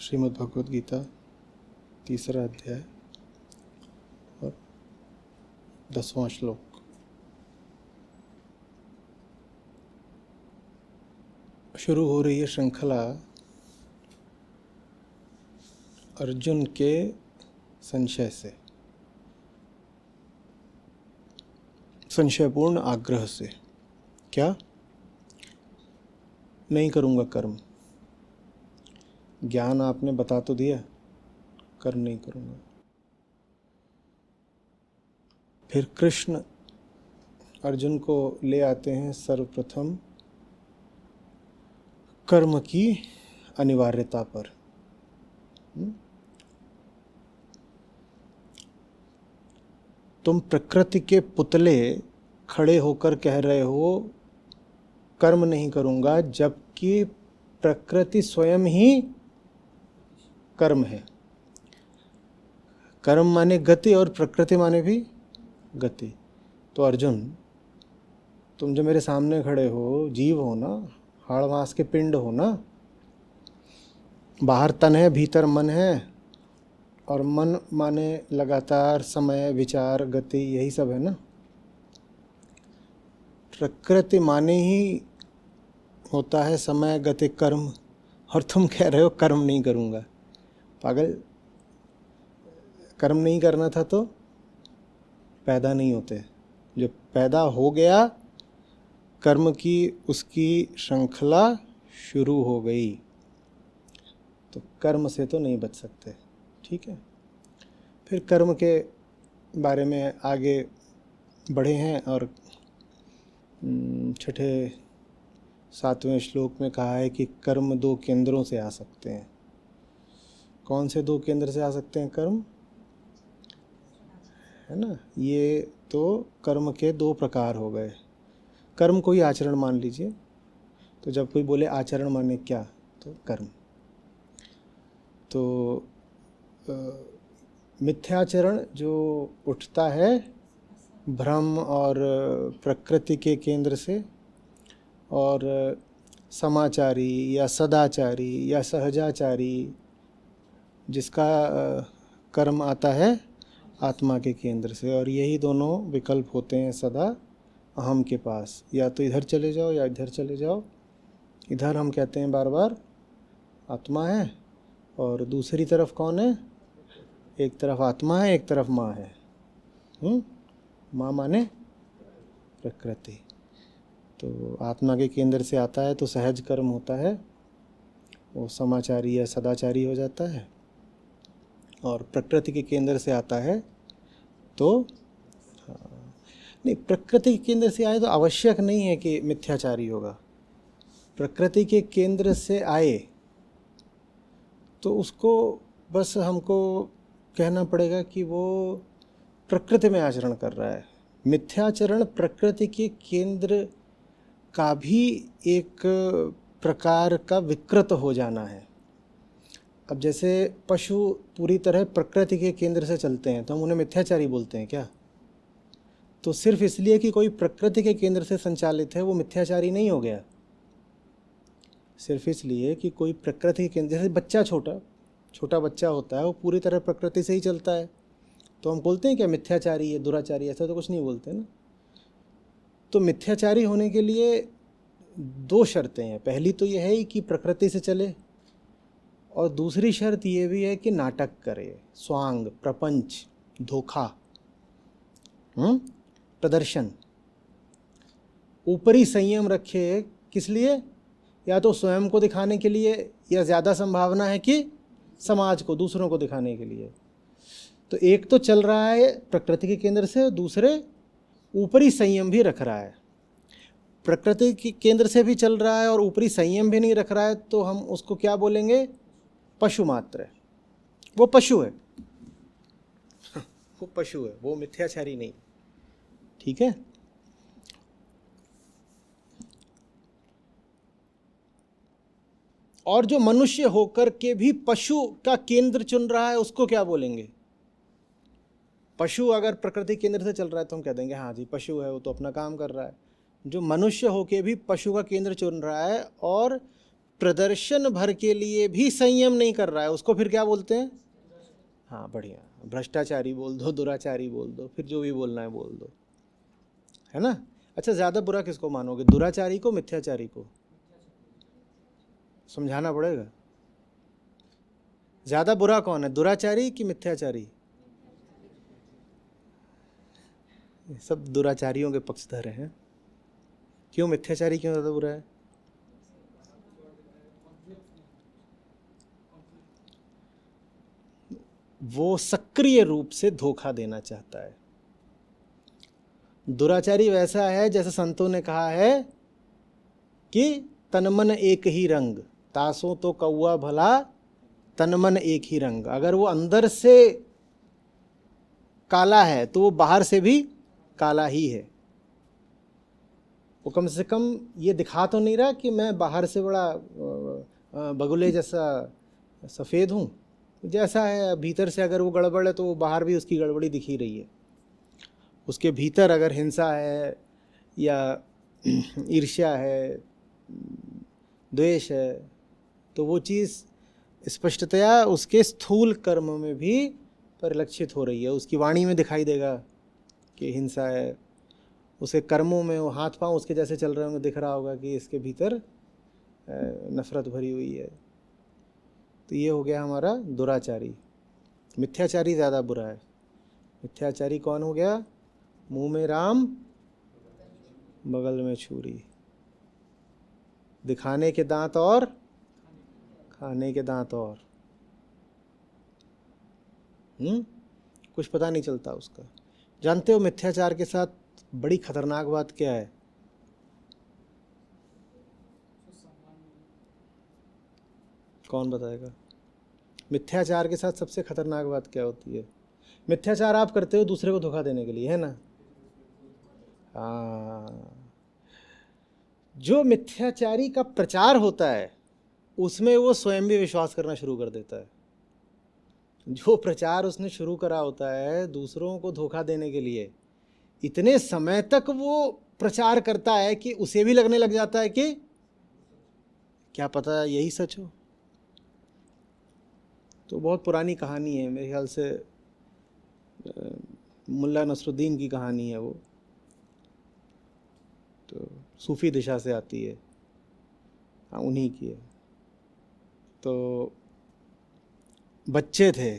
श्रीमद् भगवद गीता 3रा अध्याय और 10वां श्लोक। शुरू हो रही है श्रृंखला अर्जुन के संशय से, संशयपूर्ण आग्रह से। क्या? नहीं करूँगा कर्म। ज्ञान आपने बता तो दिया, कर्म नहीं करूँगा। फिर कृष्ण अर्जुन को ले आते हैं सर्वप्रथम कर्म की अनिवार्यता पर। तुम प्रकृति के पुतले खड़े होकर कह रहे हो कर्म नहीं करूँगा, जबकि प्रकृति स्वयं ही कर्म है। कर्म माने गति और प्रकृति माने भी गति। तो अर्जुन, तुम जो मेरे सामने खड़े हो, जीव हो ना, हाड़ मांस के पिंड हो ना, बाहर तन है भीतर मन है, और मन माने लगातार समय विचार गति, यही सब है ना। प्रकृति माने ही होता है समय गति कर्म, और तुम कह रहे हो कर्म नहीं करूँगा। पागल, कर्म नहीं करना था तो पैदा नहीं होते। जो पैदा हो गया, कर्म की उसकी श्रृंखला शुरू हो गई, तो कर्म से तो नहीं बच सकते। ठीक है। फिर कर्म के बारे में आगे बढ़े हैं और 6ठे 7वें श्लोक में कहा है कि कर्म 2 केंद्रों से आ सकते हैं। कौन से 2 केंद्र से आ सकते हैं कर्म? है ना। ये तो कर्म के 2 प्रकार हो गए। कर्म कोई आचरण मान लीजिए, तो जब कोई बोले आचरण माने क्या, तो कर्म। तो मिथ्याचरण जो उठता है भ्रम और प्रकृति के केंद्र से, और समाचारी या सदाचारी या सहजाचारी जिसका कर्म आता है आत्मा के केंद्र से। और यही दोनों विकल्प होते हैं सदा अहम के पास, या तो इधर चले जाओ या इधर चले जाओ। इधर हम कहते हैं बार बार आत्मा है, और दूसरी तरफ कौन है? एक तरफ आत्मा है, एक तरफ माँ है। माँ माने प्रकृति। तो आत्मा के केंद्र से आता है तो सहज कर्म होता है, वो समाचारी या सदाचारी हो जाता है। और प्रकृति के केंद्र से आता है तो नहीं, प्रकृति के केंद्र से आए तो आवश्यक नहीं है कि मिथ्याचारी होगा। प्रकृति के केंद्र से आए तो उसको बस हमको कहना पड़ेगा कि वो प्रकृति में आचरण कर रहा है। मिथ्याचरण प्रकृति के केंद्र का भी एक प्रकार का विकृत हो जाना है। अब जैसे पशु पूरी तरह प्रकृति के केंद्र से चलते हैं तो हम उन्हें मिथ्याचारी बोलते हैं क्या? तो सिर्फ इसलिए कि कोई प्रकृति के केंद्र से संचालित है वो मिथ्याचारी नहीं हो गया। सिर्फ इसलिए कि कोई प्रकृति के केंद्र से, बच्चा छोटा बच्चा होता है, वो पूरी तरह प्रकृति से ही चलता है, तो हम बोलते हैं क्या मिथ्याचारी है, दुराचारी? ऐसा तो कुछ नहीं बोलते ना। तो मिथ्याचारी होने के लिए 2 शर्तें हैं। पहली तो यह है कि प्रकृति से चले, और दूसरी शर्त ये भी है कि नाटक करे, स्वांग, प्रपंच, धोखा, प्रदर्शन, ऊपरी संयम रखे। किस लिए? या तो स्वयं को दिखाने के लिए, या ज़्यादा संभावना है कि समाज को, दूसरों को दिखाने के लिए। तो एक तो चल रहा है प्रकृति के केंद्र से, दूसरे ऊपरी संयम भी रख रहा है। प्रकृति के केंद्र से भी चल रहा है और ऊपरी संयम भी नहीं रख रहा है, तो हम उसको क्या बोलेंगे? पशु मात्र है। वो पशु है, वो पशु है, वो मिथ्याचारी नहीं। ठीक है। और जो मनुष्य होकर के भी पशु का केंद्र चुन रहा है, उसको क्या बोलेंगे? पशु अगर प्रकृति केंद्र से चल रहा है तो हम कह देंगे हाँ जी पशु है, वो तो अपना काम कर रहा है। जो मनुष्य होके भी पशु का केंद्र चुन रहा है और प्रदर्शन भर के लिए भी संयम नहीं कर रहा है, उसको फिर क्या बोलते हैं? हाँ बढ़िया, भ्रष्टाचारी बोल दो, दुराचारी बोल दो, फिर जो भी बोलना है बोल दो, है ना। अच्छा, ज़्यादा बुरा किसको मानोगे, दुराचारी को, मिथ्याचारी को? समझाना पड़ेगा। ज़्यादा बुरा कौन है, दुराचारी कि मिथ्याचारी? सब दुराचारियों के पक्षधर हैं। क्यों मिथ्याचारी क्यों ज़्यादा बुरा है? वो सक्रिय रूप से धोखा देना चाहता है। दुराचारी वैसा है जैसे संतों ने कहा है कि तनमन एक ही रंग, तासों तो कौआ भला तनमन एक ही रंग। अगर वो अंदर से काला है तो वो बाहर से भी काला ही है। वो कम से कम ये दिखा तो नहीं रहा कि मैं बाहर से बड़ा बगुले जैसा सफ़ेद हूँ, जैसा है भीतर से अगर वो गड़बड़ है तो वो बाहर भी उसकी गड़बड़ी दिख ही रही है। उसके भीतर अगर हिंसा है या ईर्ष्या है, द्वेष है, तो वो चीज़ स्पष्टतया उसके स्थूल कर्म में भी परिलक्षित हो रही है। उसकी वाणी में दिखाई देगा कि हिंसा है, उसके कर्मों में वो हाथ पांव उसके जैसे चल रहे होंगे, दिख रहा होगा कि इसके भीतर नफरत भरी हुई है। तो ये हो गया हमारा दुराचारी। मिथ्याचारी ज़्यादा बुरा है। मिथ्याचारी कौन हो गया? मुंह में राम बगल में छुरी, दिखाने के दांत और खाने के दांत और। कुछ पता नहीं चलता उसका। जानते हो मिथ्याचार के साथ बड़ी खतरनाक बात क्या है? कौन बताएगा? मिथ्याचार के साथ सबसे खतरनाक बात क्या होती है? मिथ्याचार आप करते हो दूसरे को धोखा देने के लिए, है ना? हाँ, जो मिथ्याचारी का प्रचार होता है उसमें वो स्वयं भी विश्वास करना शुरू कर देता है। जो प्रचार उसने शुरू करा होता है दूसरों को धोखा देने के लिए, इतने समय तक वो प्रचार करता है कि उसे भी लगने लग जाता है कि क्या पता यही सच हो। तो बहुत पुरानी कहानी है, मेरे ख्याल से मुल्ला नसरुद्दीन की कहानी है वो, तो सूफ़ी दिशा से आती है, हाँ उन्हीं की है। तो बच्चे थे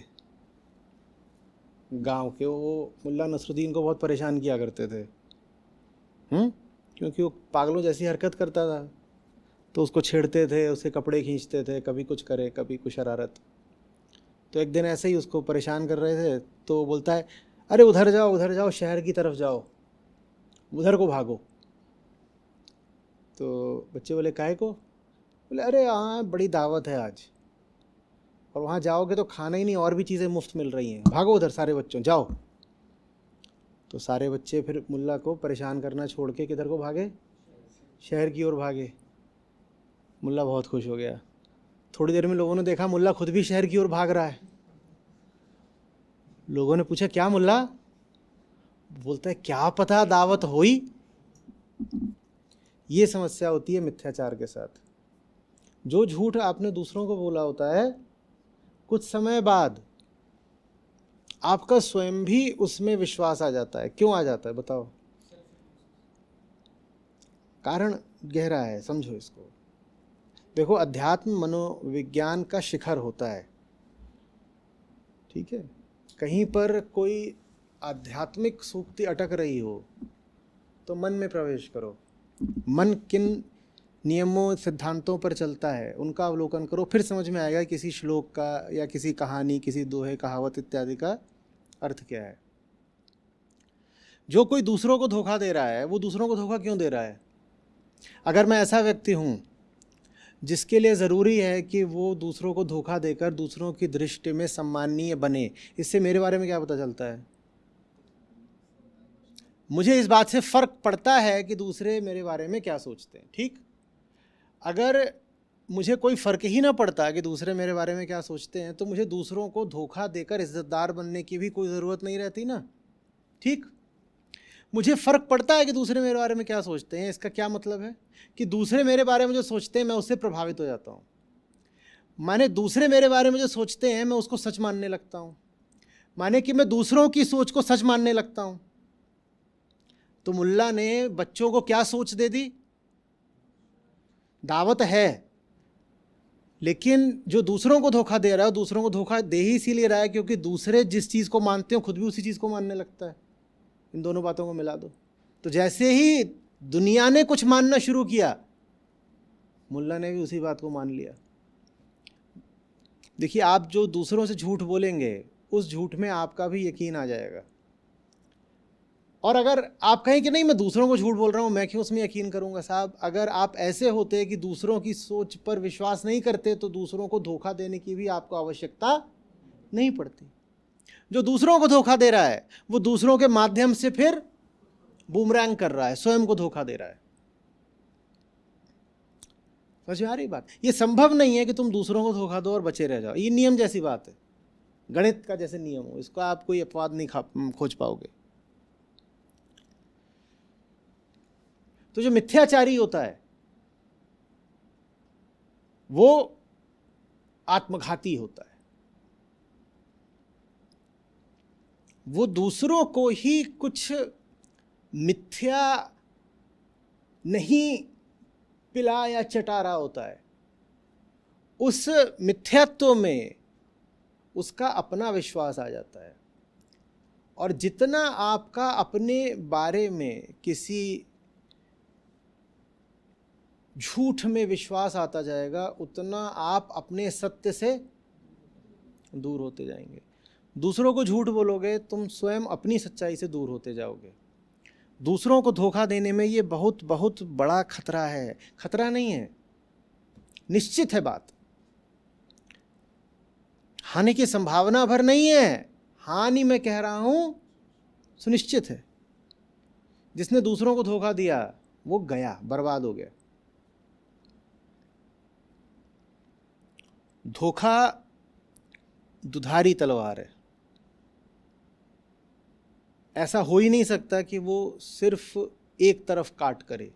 गांव के, वो मुल्ला नसरुद्दीन को बहुत परेशान किया करते थे, क्योंकि वो पागलों जैसी हरकत करता था। तो उसको छेड़ते थे, उसके कपड़े खींचते थे, कभी कुछ करे कभी कुछ शरारत। तो एक दिन ऐसे ही उसको परेशान कर रहे थे, तो बोलता है अरे उधर जाओ, शहर की तरफ जाओ, उधर को भागो। तो बच्चे बोले काहे को? बोले अरे हाँ बड़ी दावत है आज, और वहाँ जाओगे तो खाना ही नहीं और भी चीज़ें मुफ्त मिल रही हैं, भागो उधर सारे बच्चों जाओ। तो सारे बच्चे फिर मुल्ला को परेशान करना छोड़ के किधर को भागे? शहर की ओर भागे। मुल्ला बहुत खुश हो गया। थोड़ी देर में लोगों ने देखा मुल्ला खुद भी शहर की ओर भाग रहा है। लोगों ने पूछा क्या मुल्ला? बोलता है क्या पता दावत हुई। ये समस्या होती है मिथ्याचार के साथ। जो झूठ आपने दूसरों को बोला होता है, कुछ समय बाद आपका स्वयं भी उसमें विश्वास आ जाता है। क्यों आ जाता है बताओ? कारण गहरा है, समझो इसको। देखो, अध्यात्म मनोविज्ञान का शिखर होता है, ठीक है? कहीं पर कोई आध्यात्मिक सूक्ति अटक रही हो तो मन में प्रवेश करो, मन किन नियमों सिद्धांतों पर चलता है उनका अवलोकन करो, फिर समझ में आएगा किसी श्लोक का या किसी कहानी, किसी दोहे, कहावत इत्यादि का अर्थ क्या है। जो कोई दूसरों को धोखा दे रहा है वो दूसरों को धोखा क्यों दे रहा है? अगर मैं ऐसा व्यक्ति हूँ जिसके लिए ज़रूरी है कि वो दूसरों को धोखा देकर दूसरों की दृष्टि में सम्माननीय बने, इससे मेरे बारे में क्या पता चलता है? मुझे इस बात से फ़र्क पड़ता है कि दूसरे मेरे बारे में क्या सोचते हैं, ठीक? अगर मुझे कोई फ़र्क ही ना पड़ता कि दूसरे मेरे बारे में क्या सोचते हैं, तो मुझे दूसरों को धोखा देकर इज़्ज़तदार बनने की भी कोई ज़रूरत नहीं रहती ना, ठीक? मुझे फ़र्क पड़ता है कि दूसरे मेरे बारे में क्या सोचते हैं। इसका क्या मतलब है कि दूसरे मेरे बारे में जो सोचते हैं मैं उससे प्रभावित हो जाता हूँ। माने दूसरे मेरे बारे में जो सोचते हैं मैं उसको सच मानने लगता हूँ। माने कि मैं दूसरों की सोच को सच मानने लगता हूँ। तो मुल्ला ने बच्चों को क्या सोच दे दी? दावत है, लेकिन जो दूसरों को धोखा दे रहा है, दूसरों को धोखा दे ही इसीलिए रहा है क्योंकि दूसरे जिस चीज़ को मानते हो खुद भी उसी चीज़ को मानने लगता है। इन दोनों बातों को मिला दो तो जैसे ही दुनिया ने कुछ मानना शुरू किया, मुल्ला ने भी उसी बात को मान लिया। देखिए, आप जो दूसरों से झूठ बोलेंगे उस झूठ में आपका भी यकीन आ जाएगा। और अगर आप कहें कि नहीं मैं दूसरों को झूठ बोल रहा हूँ, मैं क्यों उसमें यकीन करूँगा? साहब, अगर आप ऐसे होते कि दूसरों की सोच पर विश्वास नहीं करते तो दूसरों को धोखा देने की भी आपको आवश्यकता नहीं पड़ती। जो दूसरों को धोखा दे रहा है वो दूसरों के माध्यम से फिर बूमरैंग कर रहा है, स्वयं को धोखा दे रहा है। समझ में आ रही बात? ये संभव नहीं है कि तुम दूसरों को धोखा दो और बचे रह जाओ। ये नियम जैसी बात है, गणित का जैसे नियम हो, इसको आप कोई अपवाद नहीं खोज पाओगे। तो जो मिथ्याचारी होता है वो आत्मघाती होता है। वो दूसरों को ही कुछ मिथ्या नहीं पिला या चटा रहा होता है। उस मिथ्यात्व में उसका अपना विश्वास आ जाता है। और जितना आपका अपने बारे में किसी झूठ में विश्वास आता जाएगा उतना आप अपने सत्य से दूर होते जाएंगे। दूसरों को झूठ बोलोगे तुम स्वयं अपनी सच्चाई से दूर होते जाओगे। दूसरों को धोखा देने में ये बहुत बहुत बड़ा खतरा है। खतरा नहीं है, निश्चित है बात। हानि की संभावना भर नहीं है, हानि मैं कह रहा हूं सुनिश्चित है। जिसने दूसरों को धोखा दिया वो गया, बर्बाद हो गया। धोखा दुधारी तलवार है। ऐसा हो ही नहीं सकता कि वो सिर्फ एक तरफ काट करे।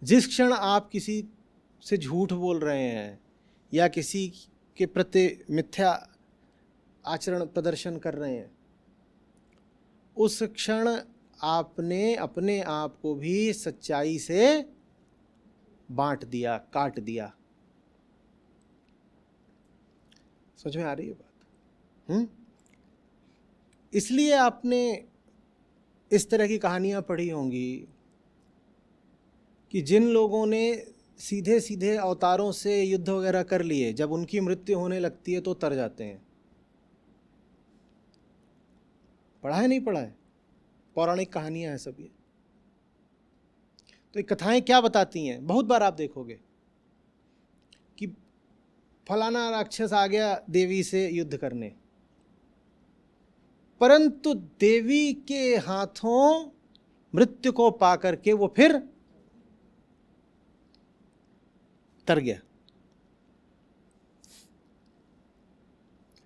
जिस क्षण आप किसी से झूठ बोल रहे हैं या किसी के प्रति मिथ्या आचरण प्रदर्शन कर रहे हैं, उस क्षण आपने अपने आप को भी सच्चाई से बांट दिया, काट दिया। समझ में आ रही है बात? इसलिए आपने इस तरह की कहानियां पढ़ी होंगी कि जिन लोगों ने सीधे सीधे अवतारों से युद्ध वगैरह कर लिए, जब उनकी मृत्यु होने लगती है तो तर जाते हैं। पढ़ा है, नहीं पढ़ा है? पौराणिक कहानियां हैं सब ये। तो ये कथाएं क्या बताती हैं? बहुत बार आप देखोगे कि फलाना राक्षस आ गया देवी से युद्ध करने, परंतु देवी के हाथों मृत्यु को पाकर के वो फिर तर गया।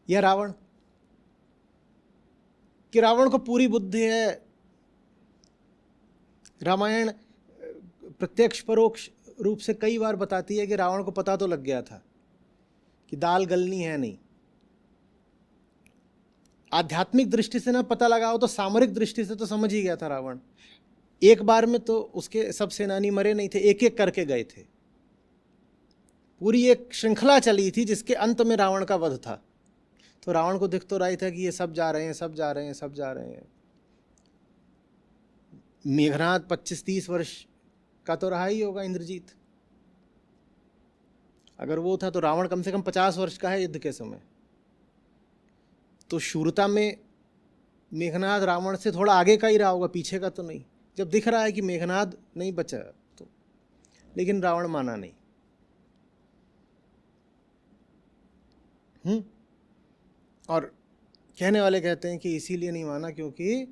यह रावण, कि रावण को पूरी बुद्धि है। रामायण प्रत्यक्ष परोक्ष रूप से कई बार बताती है कि रावण को पता तो लग गया था कि दाल गलनी है नहीं। आध्यात्मिक दृष्टि से ना पता लगा हो तो सामरिक दृष्टि से तो समझ ही गया था रावण। एक बार में तो उसके सब सेनानी मरे नहीं थे, एक एक करके गए थे। पूरी एक श्रृंखला चली थी जिसके अंत में रावण का वध था। तो रावण को दिख तो रहा था कि ये सब जा रहे हैं, सब जा रहे हैं, सब जा रहे हैं। मेघनाद 25-30 वर्ष का तो रहा ही होगा, इंद्रजीत। अगर वो था तो रावण कम से कम 50 वर्ष का है युद्ध के समय। तो शूरता में मेघनाद रावण से थोड़ा आगे का ही रहा होगा, पीछे का तो नहीं। जब दिख रहा है कि मेघनाद नहीं बचा तो, लेकिन रावण माना नहीं। और कहने वाले कहते हैं कि इसीलिए नहीं माना क्योंकि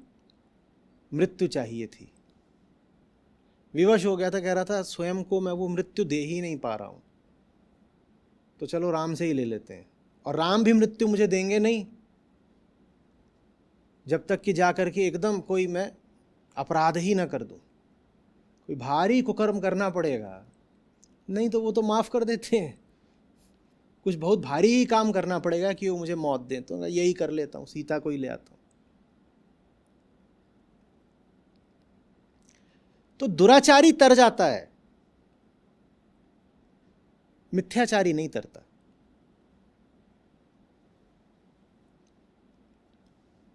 मृत्यु चाहिए थी। विवश हो गया था, कह रहा था स्वयं को मैं वो मृत्यु दे ही नहीं पा रहा हूं, तो चलो राम से ही ले लेते हैं। और राम भी मृत्यु मुझे देंगे नहीं, जब तक कि जा कर के एकदम कोई मैं अपराध ही ना कर दूं, कोई भारी कुकर्म करना पड़ेगा, नहीं तो वो तो माफ़ कर देते हैं। कुछ बहुत भारी ही काम करना पड़ेगा कि वो मुझे मौत दें, तो मैं यही कर लेता हूँ, सीता को ही ले आता हूँ। तो दुराचारी तर जाता है, मिथ्याचारी नहीं तरता।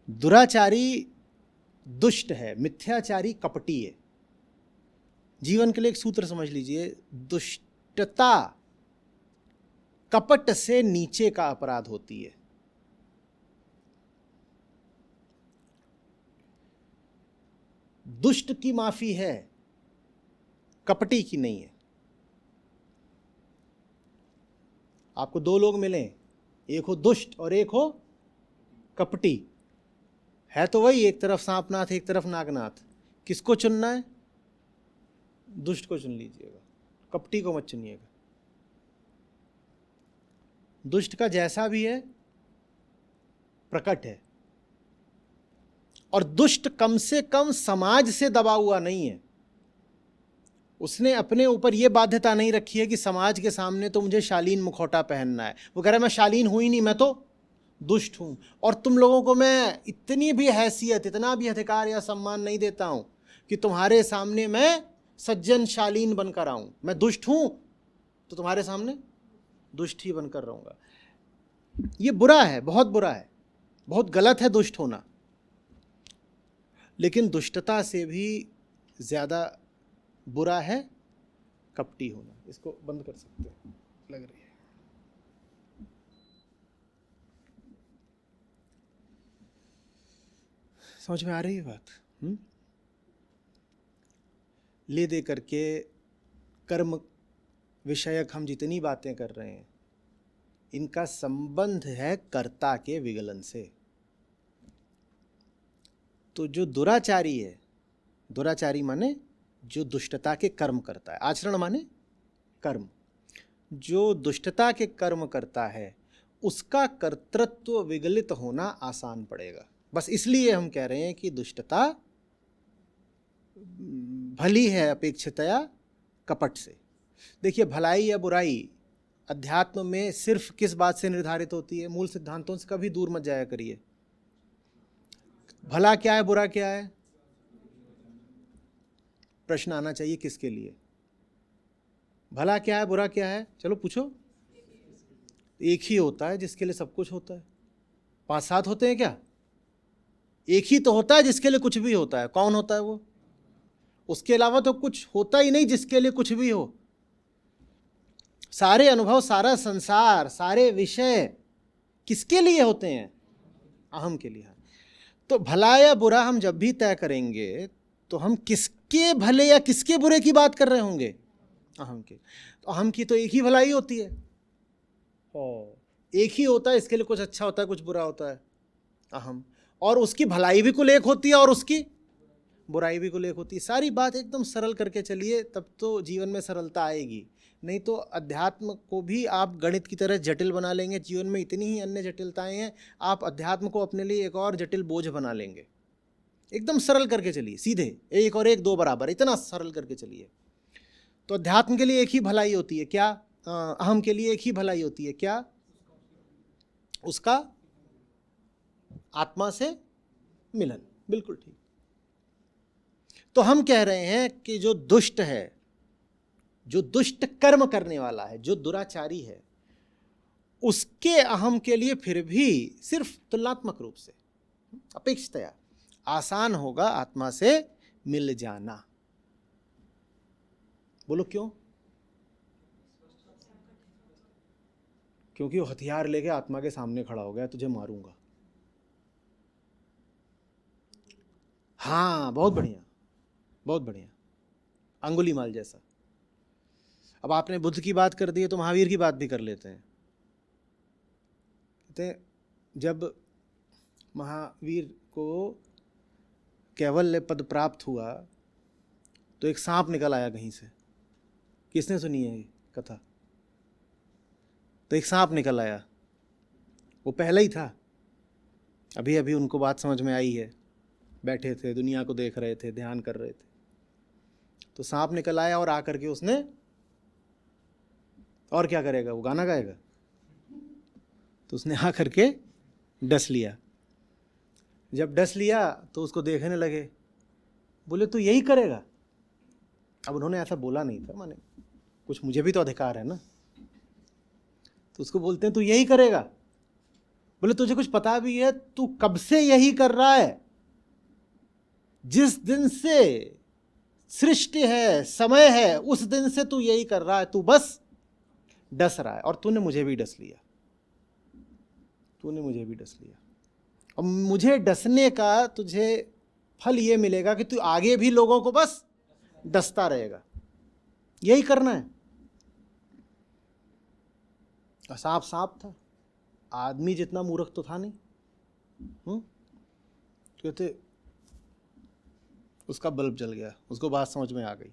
दुराचारी दुष्ट है, मिथ्याचारी कपटी है। जीवन के लिए एक सूत्र समझ लीजिए, दुष्टता कपट से नीचे का अपराध होती है। दुष्ट की माफी है, कपटी की नहीं है। आपको दो लोग मिलें, एक हो दुष्ट और एक हो कपटी, है तो वही, एक तरफ सांपनाथ एक तरफ नागनाथ। किसको चुनना है? दुष्ट को चुन लीजिएगा, कपटी को मत चुनिएगा। दुष्ट का जैसा भी है प्रकट है, और दुष्ट कम से कम समाज से दबा हुआ नहीं है। उसने अपने ऊपर यह बाध्यता नहीं रखी है कि समाज के सामने तो मुझे शालीन मुखौटा पहनना है। वो कह रहा है मैं शालीन हूं ही नहीं, मैं तो दुष्ट हूं, और तुम लोगों को मैं इतनी भी हैसियत, इतना भी अधिकार या सम्मान नहीं देता हूं कि तुम्हारे सामने मैं सज्जन शालीन बनकर आऊं। मैं दुष्ट हूं तो तुम्हारे सामने दुष्ट ही बनकर रहूंगा। ये बुरा है, बहुत बुरा है, बहुत गलत है दुष्ट होना। लेकिन दुष्टता से भी ज्यादा बुरा है कपटी होना। इसको बंद कर सकते हैं, लग रही है। समझ में आ रही है बात? ले दे करके कर्म विषयक हम जितनी बातें कर रहे हैं, इनका संबंध है कर्ता के विगलन से। तो जो दुराचारी है, दुराचारी माने जो दुष्टता के कर्म करता है, आचरण माने कर्म, जो दुष्टता के कर्म करता है उसका कर्तृत्व विगलित होना आसान पड़ेगा। बस इसलिए हम कह रहे हैं कि दुष्टता भली है अपेक्षितया कपट से। देखिए, भलाई या बुराई अध्यात्म में सिर्फ किस बात से निर्धारित होती है? मूल सिद्धांतों से कभी दूर मत जाया करिए। भला क्या है, बुरा क्या है? प्रश्न आना चाहिए किसके लिए? भला क्या है, बुरा क्या है? चलो पूछो। एक ही होता है जिसके लिए सब कुछ होता है। 5-7 होते हैं क्या? एक ही तो होता है जिसके लिए कुछ भी होता है। कौन होता है वो? उसके अलावा तो कुछ होता ही नहीं जिसके लिए कुछ भी हो। सारे अनुभव, सारा संसार, सारे विषय किसके लिए होते हैं? अहम के लिए। तो भला या बुरा हम जब भी तय करेंगे तो हम किसके भले या किसके बुरे की बात कर रहे होंगे? अहम के। तो अहम की तो एक ही भलाई होती है, एक ही होता है, इसके लिए कुछ अच्छा होता है कुछ बुरा होता है, अहम। और उसकी भलाई भी कुल एक होती है और उसकी बुराई भी कुल एक होती है। सारी बात एकदम सरल करके चलिए, तब तो जीवन में सरलता आएगी। नहीं तो अध्यात्म को भी आप गणित की तरह जटिल बना लेंगे। जीवन में इतनी ही अन्य जटिलताएं हैं, आप अध्यात्म को अपने लिए एक और जटिल बोझ बना लेंगे। एकदम सरल करके चलिए, सीधे 1 और 1 2 बराबर, इतना सरल करके चलिए। तो अध्यात्म के लिए एक ही भलाई होती है क्या? अहम के लिए एक ही भलाई होती है क्या? उसका आत्मा से मिलन। बिल्कुल ठीक। तो हम कह रहे हैं कि जो दुष्ट है, जो दुष्ट कर्म करने वाला है, जो दुराचारी है, उसके अहम के लिए फिर भी सिर्फ तुलनात्मक रूप से, अपेक्षितया आसान होगा आत्मा से मिल जाना। बोलो क्यों? क्योंकि वो हथियार लेके आत्मा के सामने खड़ा हो गया, तुझे मारूंगा। हाँ, बहुत बढ़िया, बहुत बढ़िया, अंगुलीमाल जैसा। अब आपने बुद्ध की बात कर दी है तो महावीर की बात भी कर लेते हैं। कहते हैं जब महावीर को कैवल्य पद प्राप्त हुआ तो एक सांप निकल आया कहीं से। किसने सुनी है ये कथा? तो एक सांप निकल आया, वो पहले ही था, अभी अभी उनको बात समझ में आई है, बैठे थे, दुनिया को देख रहे थे, ध्यान कर रहे थे, तो सांप निकल आया और आकर के उसने, और क्या करेगा, वो गाना गाएगा, तो उसने आकर के डस लिया। जब डस लिया तो उसको देखने लगे, बोले तू यही करेगा। अब उन्होंने ऐसा बोला नहीं था, माने कुछ मुझे भी तो अधिकार है ना, तो उसको बोलते हैं तू यही करेगा। बोले तुझे कुछ पता भी है, तू कब से यही कर रहा है, जिस दिन से सृष्टि है, समय है, उस दिन से तू यही कर रहा है, तू बस डस रहा है, और तूने मुझे भी डस लिया, तूने मुझे भी डस लिया। और मुझे डसने का तुझे फल ये मिलेगा कि तू आगे भी लोगों को बस डसता रहेगा, यही करना है। सांप सांप था, आदमी जितना मूर्ख तो था नहीं। कहते उसका बल्ब जल गया, उसको बात समझ में आ गई,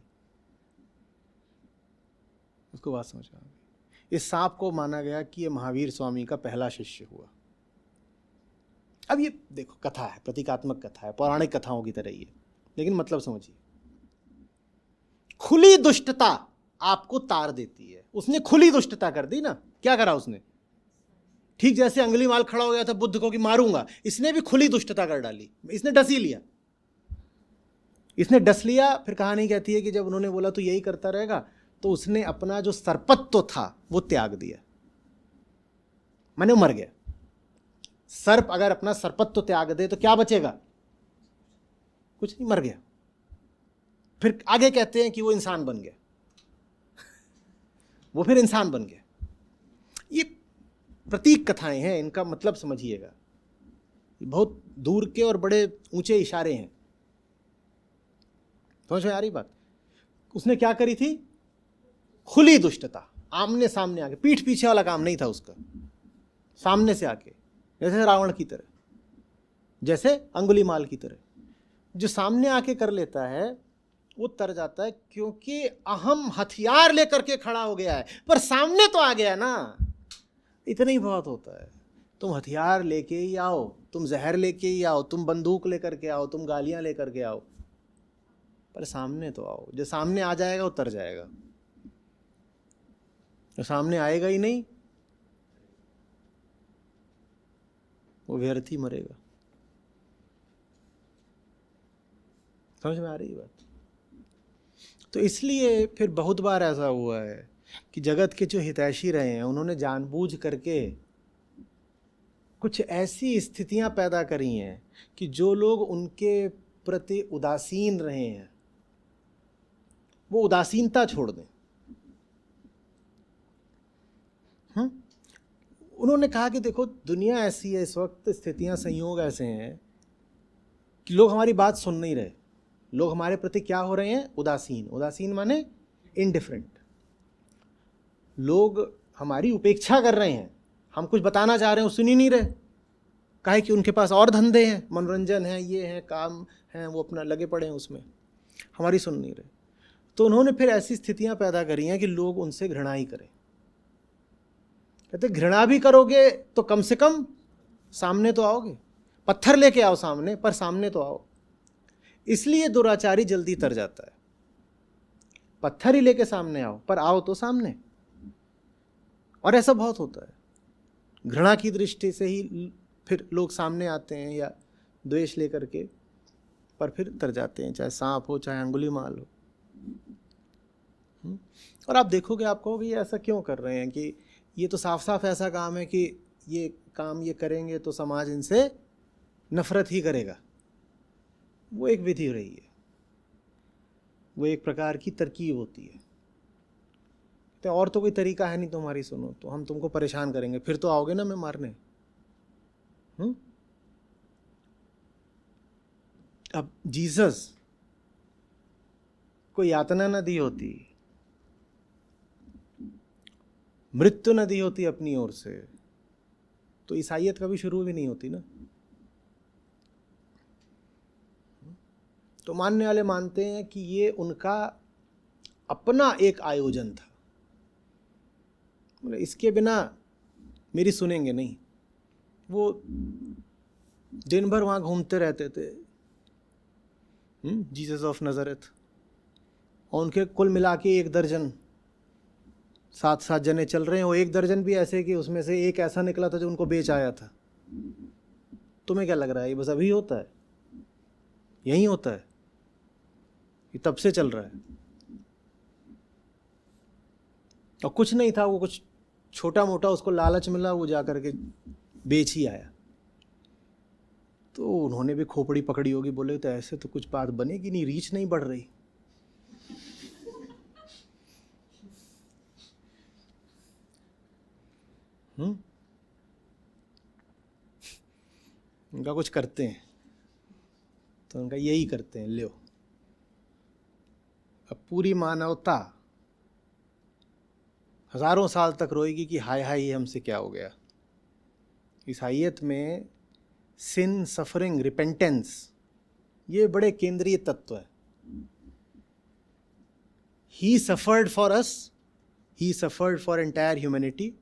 उसको बात समझ में आ गई। इस सांप को माना गया कि ये महावीर स्वामी का पहला शिष्य हुआ। अब ये देखो कथा है, प्रतीकात्मक कथा है, पौराणिक कथाओं की तरह ही है, लेकिन मतलब समझिए, खुली दुष्टता आपको तार देती है। उसने खुली दुष्टता कर दी ना, क्या करा उसने, ठीक जैसे अंगुलीमाल खड़ा हो गया था बुद्ध को कि मारूंगा, इसने भी खुली दुष्टता कर डाली, इसने डस ही लिया, इसने डस लिया। फिर कहानी कहती है कि जब उन्होंने बोला तो यही करता रहेगा, तो उसने अपना जो सर्पत्व था वो त्याग दिया, माने मर गया। सर्प अगर अपना सर्पत्व त्याग दे तो क्या बचेगा, कुछ नहीं, मर गया। फिर आगे कहते हैं कि वो इंसान बन गया, वो फिर इंसान बन गया। ये प्रतीक कथाएं हैं, इनका मतलब समझिएगा, बहुत दूर के और बड़े ऊंचे इशारे हैं। समझ में आ रही बात। उसने क्या करी थी, खुली दुष्टता, आमने सामने आके, पीठ पीछे वाला काम नहीं था उसका, सामने से आके, जैसे रावण की तरह, जैसे अंगुलीमाल की तरह। जो सामने आके कर लेता है वो तर जाता है, क्योंकि अहम हथियार लेकर के खड़ा हो गया है, पर सामने तो आ गया ना, इतना ही बहुत होता है। तुम हथियार लेके ही आओ, तुम जहर लेके ही आओ, तुम बंदूक लेकर के आओ, तुम गालियां लेकर के आओ, पर सामने तो आओ। जो सामने आ जाएगा वो तर जाएगा, जो सामने आएगा ही नहीं वो व्यर्थ ही मरेगा। समझ में आ रही बात। तो इसलिए फिर बहुत बार ऐसा हुआ है कि जगत के जो हितैषी रहे हैं उन्होंने जानबूझ करके कुछ ऐसी स्थितियां पैदा करी हैं कि जो लोग उनके प्रति उदासीन रहे हैं वो उदासीनता छोड़ दें। उन्होंने कहा कि देखो दुनिया ऐसी है, इस वक्त स्थितियां, संयोग ऐसे हैं कि लोग हमारी बात सुन नहीं रहे, लोग हमारे प्रति क्या हो रहे हैं, उदासीन। उदासीन माने इनडिफरेंट। लोग हमारी उपेक्षा कर रहे हैं, हम कुछ बताना चाह रहे हैं वो सुन ही नहीं रहे, काहे कि उनके पास और धंधे हैं, मनोरंजन है, ये है, काम है, वो अपना लगे पड़े हैं उसमें, हमारी सुन नहीं रहे। तो उन्होंने फिर ऐसी स्थितियां पैदा करी हैं कि लोग उनसे घृणा ही करें। कहते घृणा भी करोगे तो कम से कम सामने तो आओगे, पत्थर लेके आओ सामने, पर सामने तो आओ। इसलिए दुराचारी जल्दी तर जाता है। पत्थर ही लेके सामने आओ, पर आओ तो सामने। और ऐसा बहुत होता है, घृणा की दृष्टि से ही फिर लोग सामने आते हैं या द्वेष लेकर के, पर फिर तर जाते हैं, चाहे सांप हो चाहे अंगुलीमाल हो। और आप देखोगे, आप कहोगे ये ऐसा क्यों कर रहे हैं, कि ये तो साफ साफ ऐसा काम है कि ये काम ये करेंगे तो समाज इनसे नफरत ही करेगा। वो एक विधि रही है, वो एक प्रकार की तरकीब होती है। तो और तो कोई तरीका है नहीं, तुम्हारी सुनो तो हम तुमको परेशान करेंगे, फिर तो आओगे ना मैं मारने। अब जीसस को यातना न दी होती, मृत्यु न दी होती अपनी ओर से, तो ईसाईयत कभी शुरू भी नहीं होती ना। तो मानने वाले मानते हैं कि ये उनका अपना एक आयोजन था, इसके बिना मेरी सुनेंगे नहीं। वो दिन भर वहाँ घूमते रहते थे, जीसस ऑफ नजरेथ। और उनके कुल मिला के 1 दर्जन 7 जने चल रहे हैं। वो 1 दर्जन भी ऐसे कि उसमें से एक ऐसा निकला था जो उनको बेच आया था। तुम्हें क्या लग रहा है ये बस अभी होता है? यही होता है, ये तब से चल रहा है। और कुछ नहीं था, वो कुछ छोटा मोटा उसको लालच मिला, वो जा करके बेच ही आया। तो उन्होंने भी खोपड़ी पकड़ी होगी, बोले तो ऐसे तो कुछ बात बनेगी नहीं, रीच नहीं बढ़ रही। उनका कुछ करते हैं तो उनका यही करते हैं, लो। अब पूरी मानवता हजारों साल तक रोएगी कि हाय हाय ये हमसे क्या हो गया। ईसाइयत में सिन, सफरिंग, रिपेंटेंस, ये बड़े केंद्रीय तत्व है। He suffered for us, he suffered for entire humanity,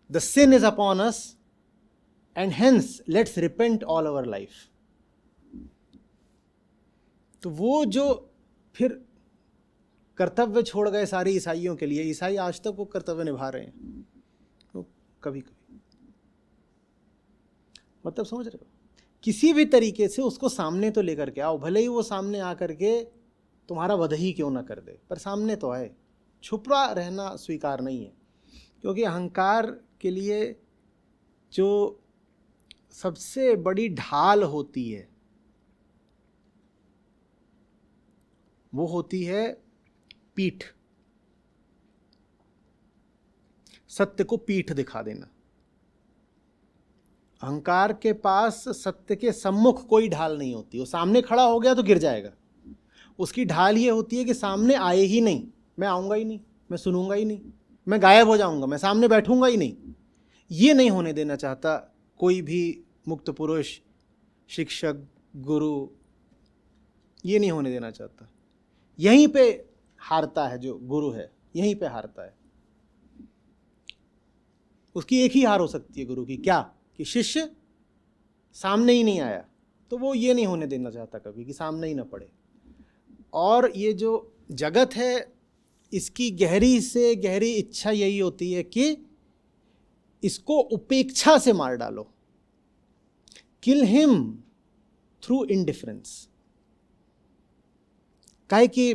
the sin is upon us and hence let's repent all our life. तो वो जो फिर कर्तव्य छोड़ गए सारे ईसाइयों के लिए, ईसाई आज तक वो कर्तव्य निभा रहे हैं। तो कभी कभी मतलब समझ रहे हो, किसी भी तरीके से उसको सामने तो लेकर के आओ, भले ही वो सामने आकर के तुम्हारा वध ही क्यों ना कर दे, पर सामने तो आए। छुपा रहना स्वीकार नहीं है, क्योंकि अहंकार के लिए जो सबसे बड़ी ढाल होती है वो होती है पीठ, सत्य को पीठ दिखा देना। अहंकार के पास सत्य के सम्मुख कोई ढाल नहीं होती, वो सामने खड़ा हो गया तो गिर जाएगा। उसकी ढाल ये होती है कि सामने आए ही नहीं, मैं आऊंगा ही नहीं, मैं सुनूंगा ही नहीं, मैं गायब हो जाऊंगा, मैं सामने बैठूंगा ही नहीं। ये नहीं होने देना चाहता कोई भी मुक्त पुरुष, शिक्षक, गुरु, ये नहीं होने देना चाहता। यहीं पे हारता है जो गुरु है, यहीं पे हारता है। उसकी एक ही हार हो सकती है गुरु की, क्या? कि शिष्य सामने ही नहीं आया। तो वो ये नहीं होने देना चाहता कभी कि सामने ही ना पड़े। और ये जो जगत है, इसकी गहरी से गहरी इच्छा यही होती है कि इसको उपेक्षा से मार डालो, किल हिम थ्रू इंडिफरेंस। काहे कि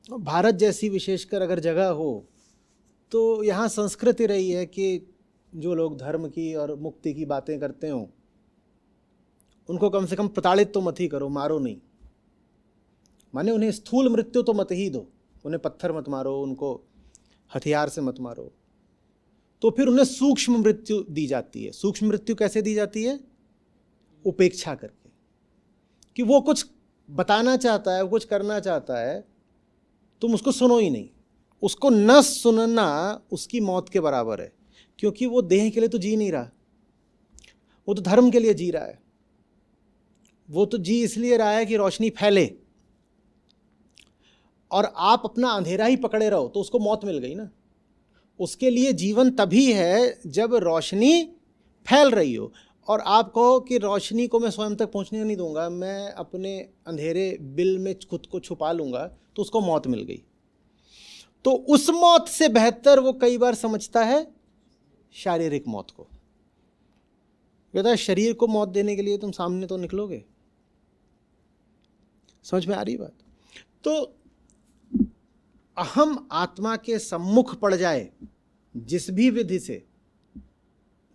भारत जैसी विशेषकर अगर जगह हो तो यहाँ संस्कृति रही है कि जो लोग धर्म की और मुक्ति की बातें करते हो उनको कम से कम प्रताड़ित तो मत ही करो, मारो नहीं। माने उन्हें स्थूल मृत्यु तो मत ही दो, उन्हें पत्थर मत मारो, उनको हथियार से मत मारो। तो फिर उन्हें सूक्ष्म मृत्यु दी जाती है। सूक्ष्म मृत्यु कैसे दी जाती है? उपेक्षा करके, कि वो कुछ बताना चाहता है, वो कुछ करना चाहता है, तुम उसको सुनो ही नहीं। उसको न सुनना उसकी मौत के बराबर है, क्योंकि वो देह के लिए तो जी नहीं रहा, वो तो धर्म के लिए जी रहा है। वो तो जी इसलिए रहा है कि रोशनी फैले, और आप अपना अंधेरा ही पकड़े रहो तो उसको मौत मिल गई ना। उसके लिए जीवन तभी है जब रोशनी फैल रही हो। और आप कहो कि रोशनी को मैं स्वयं तक पहुंचने नहीं दूंगा, मैं अपने अंधेरे बिल में खुद को छुपा लूंगा, तो उसको मौत मिल गई। तो उस मौत से बेहतर वो कई बार समझता है शारीरिक मौत को। कहता है शरीर को मौत देने के लिए तुम सामने तो निकलोगे। समझ में आ रही बात? तो अहम आत्मा के सम्मुख पड़ जाए जिस भी विधि से,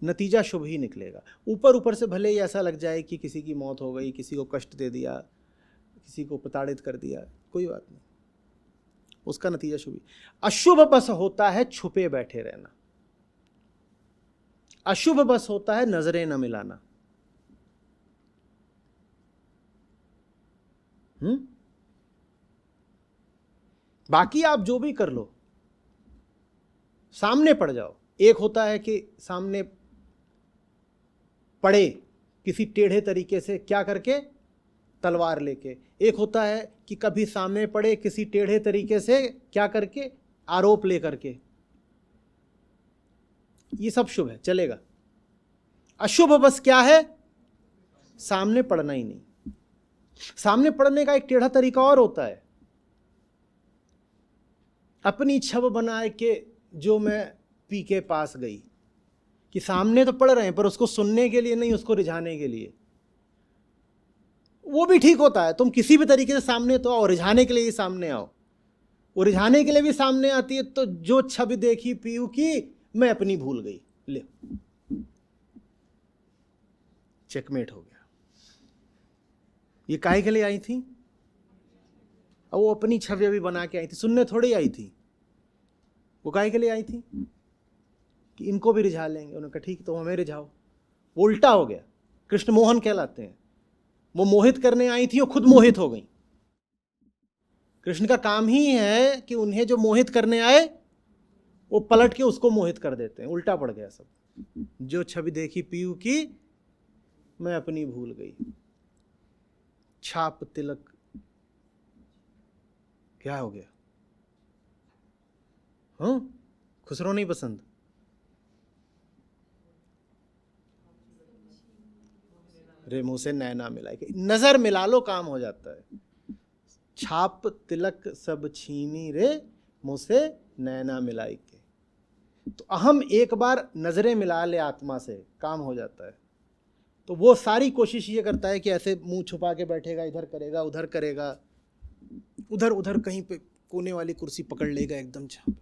नतीजा शुभ ही निकलेगा। ऊपर ऊपर से भले ही ऐसा लग जाए कि किसी की मौत हो गई, किसी को कष्ट दे दिया, किसी को प्रताड़ित कर दिया, कोई बात नहीं, उसका नतीजा शुभ ही। अशुभ बस होता है छुपे बैठे रहना, अशुभ बस होता है नजरें न मिलाना। बाकी आप जो भी कर लो, सामने पड़ जाओ। एक होता है कि सामने पड़े किसी टेढ़े तरीके से, क्या करके? तलवार लेके। एक होता है कि कभी सामने पड़े किसी टेढ़े तरीके से, क्या करके? आरोप लेकर के। ये सब शुभ है, चलेगा। अशुभ बस क्या है? सामने पढ़ना ही नहीं। सामने पढ़ने का एक टेढ़ा तरीका और होता है, अपनी छब बनाए के जो मैं पी के पास गई, कि सामने तो पढ़ रहे हैं पर उसको सुनने के लिए नहीं, उसको रिझाने के लिए। वो भी ठीक होता है, तुम किसी भी तरीके से सामने तो आओ, रिझाने के लिए ही सामने आओ। वो रिझाने के लिए भी सामने आती है, तो जो छवि देखी पीयू की मैं अपनी भूल गई, ले चेकमेट हो गया। ये काहे के लिए आई थी? अब वो अपनी छवि अभी बना के आई थी, सुनने थोड़ी आई थी। वो काहे के लिए आई थी? कि इनको भी रिझा लेंगे। उन्होंने कहा ठीक, तो हमें रिझाओ। वो उल्टा हो गया, कृष्ण मोहन कहलाते हैं। वो मोहित करने आई थी, वो खुद मोहित हो गई। कृष्ण का काम ही है कि उन्हें जो मोहित करने आए वो पलट के उसको मोहित कर देते हैं। उल्टा पड़ गया सब। जो छवि देखी पीयू की मैं अपनी भूल गई। छाप तिलक, क्या हो गया? हाँ, खुसरो नहीं पसंद? रे मुंह से नैना मिलाई, नजर मिला लो काम हो जाता है। छाप तिलक सब छीनी रे मुंह से नैना मिलाई के। तो अहम एक बार नजरें मिला ले आत्मा से, काम हो जाता है। तो वो सारी कोशिश ये करता है कि ऐसे मुंह छुपा के बैठेगा, इधर करेगा उधर करेगा, उधर उधर कहीं पे कोने वाली कुर्सी पकड़ लेगा एकदम छाप।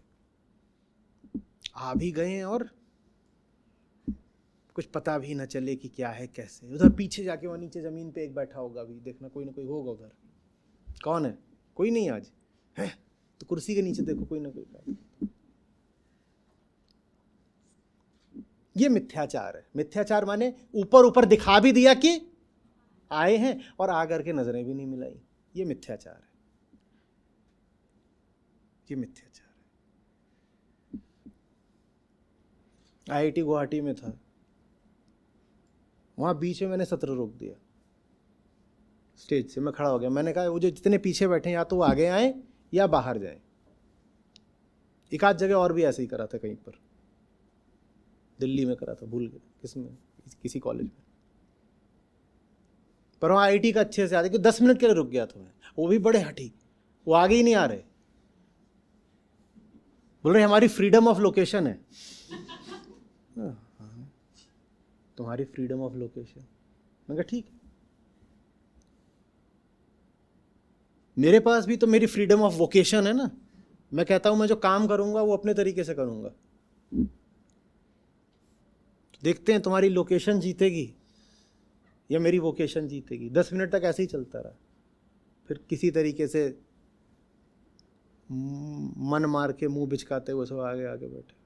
आ भी गए और कुछ पता भी न चले कि क्या है कैसे। उधर पीछे जाके वहाँ नीचे ज़मीन पे एक बैठा होगा, अभी देखना कोई ना कोई होगा उधर। कौन है? कोई नहीं आज है, तो कुर्सी के नीचे देखो कोई ना कोई। ये मिथ्याचार है। मिथ्याचार माने ऊपर ऊपर दिखा भी दिया कि आए हैं और आकर के नजरें भी नहीं मिलाई। ये मिथ्याचार है, ये मिथ्याचार है। IIT गुवाहाटी में था, वहाँ बीच में मैंने सत्र रोक दिया। स्टेज से मैं खड़ा हो गया, मैंने कहा वो जो जितने पीछे बैठे या तो वो आगे आए या बाहर जाएं। एक आध जगह और भी ऐसे ही करा था, कहीं पर दिल्ली में करा था, भूल गया किसमें, किसी कॉलेज में। पर वहाँ IIT का अच्छे से आते कि 10 मिनट के लिए रुक गया था मैं, वो भी बड़े हठी, वो आगे ही नहीं आ रहे, बोल रहे हमारी फ्रीडम ऑफ लोकेशन है। तुम्हारी फ्रीडम ऑफ लोकेशन? मैं कहा ठीक है, मेरे पास भी तो मेरी फ्रीडम ऑफ वोकेशन है ना। मैं कहता हूं मैं जो काम करूंगा वो अपने तरीके से करूंगा। देखते हैं तुम्हारी लोकेशन जीतेगी या मेरी वोकेशन जीतेगी। 10 मिनट तक ऐसे ही चलता रहा, फिर किसी तरीके से मन मार के मुंह बिचकाते हुए सब आगे आगे बैठे।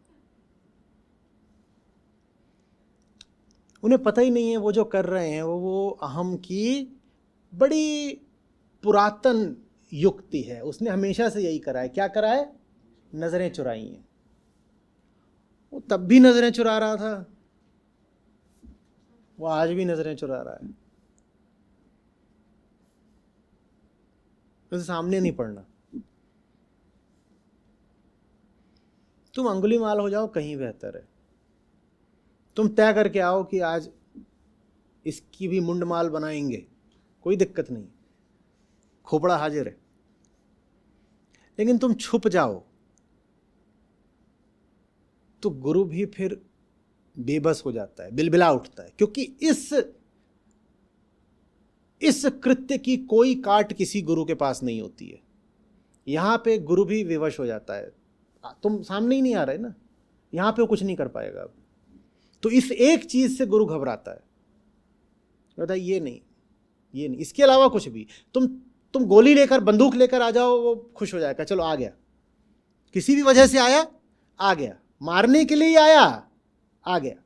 उन्हें पता ही नहीं है वो जो कर रहे हैं वो अहम की बड़ी पुरातन युक्ति है। उसने हमेशा से यही करा है। क्या करा है? नजरें चुराई हैं। वो तब भी नजरें चुरा रहा था, वो आज भी नजरें चुरा रहा है। उसे सामने नहीं पड़ना। तुम अंगुलीमाल हो जाओ कहीं बेहतर है। तुम तय करके आओ कि आज इसकी भी मुंडमाल बनाएंगे, कोई दिक्कत नहीं, खोपड़ा हाजिर है। लेकिन तुम छुप जाओ तो गुरु भी फिर बेबस हो जाता है, बिलबिला उठता है, क्योंकि इस कृत्य की कोई काट किसी गुरु के पास नहीं होती है। यहां पे गुरु भी विवश हो जाता है, तुम सामने ही नहीं आ रहे ना, यहां पे वो कुछ नहीं कर पाएगा। तो इस एक चीज से गुरु घबराता है, कहता है ये नहीं, ये नहीं, इसके अलावा कुछ भी। तुम गोली लेकर बंदूक लेकर आ जाओ, वो खुश हो जाएगा, चलो आ गया, किसी भी वजह से आया, आ गया, मारने के लिए ही आया, आ गया।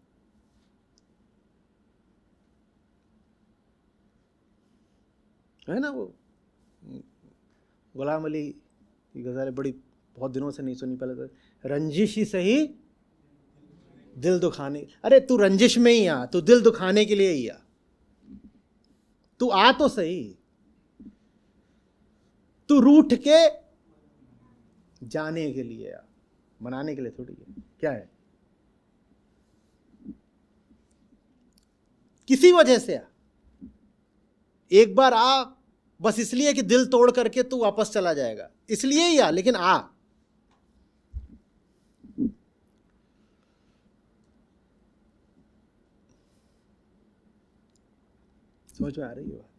है ना, वो गुलाम अली की गज़ल बड़ी, बहुत दिनों से नहीं सुनी, पहले तो रंजिश ही सही दिल दुखाने। अरे तू रंजिश में ही आ, तू दिल दुखाने के लिए ही आ, तू आ तो सही, तू रूठ के जाने के लिए आ, मनाने के लिए थोड़ी है। क्या है? किसी वजह से आ, एक बार आ, बस इसलिए कि दिल तोड़ करके तू वापस चला जाएगा, इसलिए ही आ, लेकिन आ। समझ में आ रही है बात?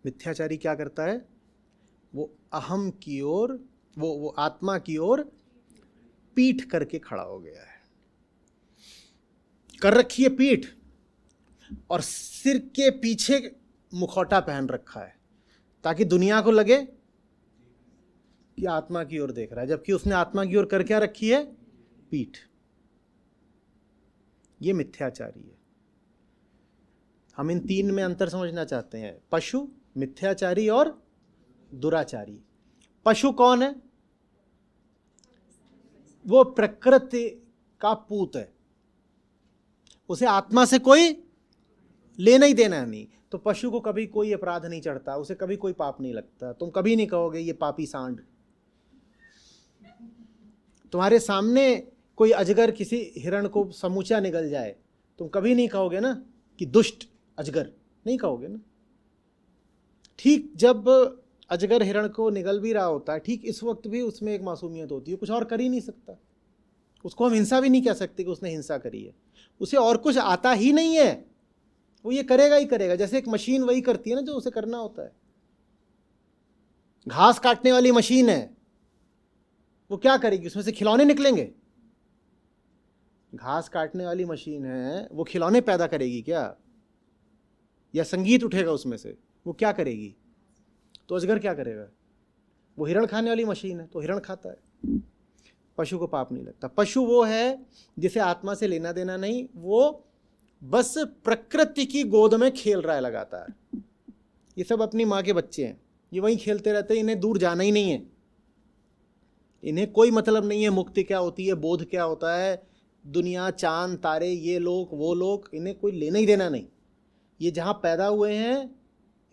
मिथ्याचारी क्या करता है? वो अहम की ओर, वो आत्मा की ओर पीठ करके खड़ा हो गया है, कर रखी है पीठ, और सिर के पीछे मुखौटा पहन रखा है ताकि दुनिया को लगे कि आत्मा की ओर देख रहा है, जबकि उसने आत्मा की ओर कर क्या रखी है? पीठ। ये मिथ्याचारी है। हम इन तीन में अंतर समझना चाहते हैं, पशु, मिथ्याचारी और दुराचारी। पशु कौन है? वो प्रकृति का पूत है, उसे आत्मा से कोई लेना ही देना नहीं, तो पशु को कभी कोई अपराध नहीं चढ़ता, उसे कभी कोई पाप नहीं लगता। तुम कभी नहीं कहोगे ये पापी सांड। तुम्हारे सामने कोई अजगर किसी हिरण को समूचा निगल जाए, तुम कभी नहीं कहोगे ना कि दुष्ट अजगर, नहीं कहोगे ना। ठीक जब अजगर हिरण को निगल भी रहा होता है, ठीक इस वक्त भी उसमें एक मासूमियत होती है, कुछ और कर ही नहीं सकता। उसको हम हिंसा भी नहीं कह सकते कि उसने हिंसा करी है, उसे और कुछ आता ही नहीं है, वो ये करेगा ही करेगा। जैसे एक मशीन वही करती है ना जो उसे करना होता है। घास काटने वाली मशीन है, वो क्या करेगी? उसमें से खिलौने निकलेंगे? घास काटने वाली मशीन है, वो खिलौने पैदा करेगी क्या? या संगीत उठेगा उसमें से? वो क्या करेगी? तो अजगर क्या करेगा? वो हिरण खाने वाली मशीन है, तो हिरण खाता है। पशु को पाप नहीं लगता। पशु वो है जिसे आत्मा से लेना देना नहीं, वो बस प्रकृति की गोद में खेल रहा है लगातार। ये सब अपनी माँ के बच्चे हैं, ये वहीं खेलते रहते हैं, इन्हें दूर जाना ही नहीं है, इन्हें कोई मतलब नहीं है मुक्ति क्या होती है, बोध क्या होता है, दुनिया, चांद, तारे, ये लोग वो लोग, इन्हें कोई लेना ही देना नहीं। ये जहाँ पैदा हुए हैं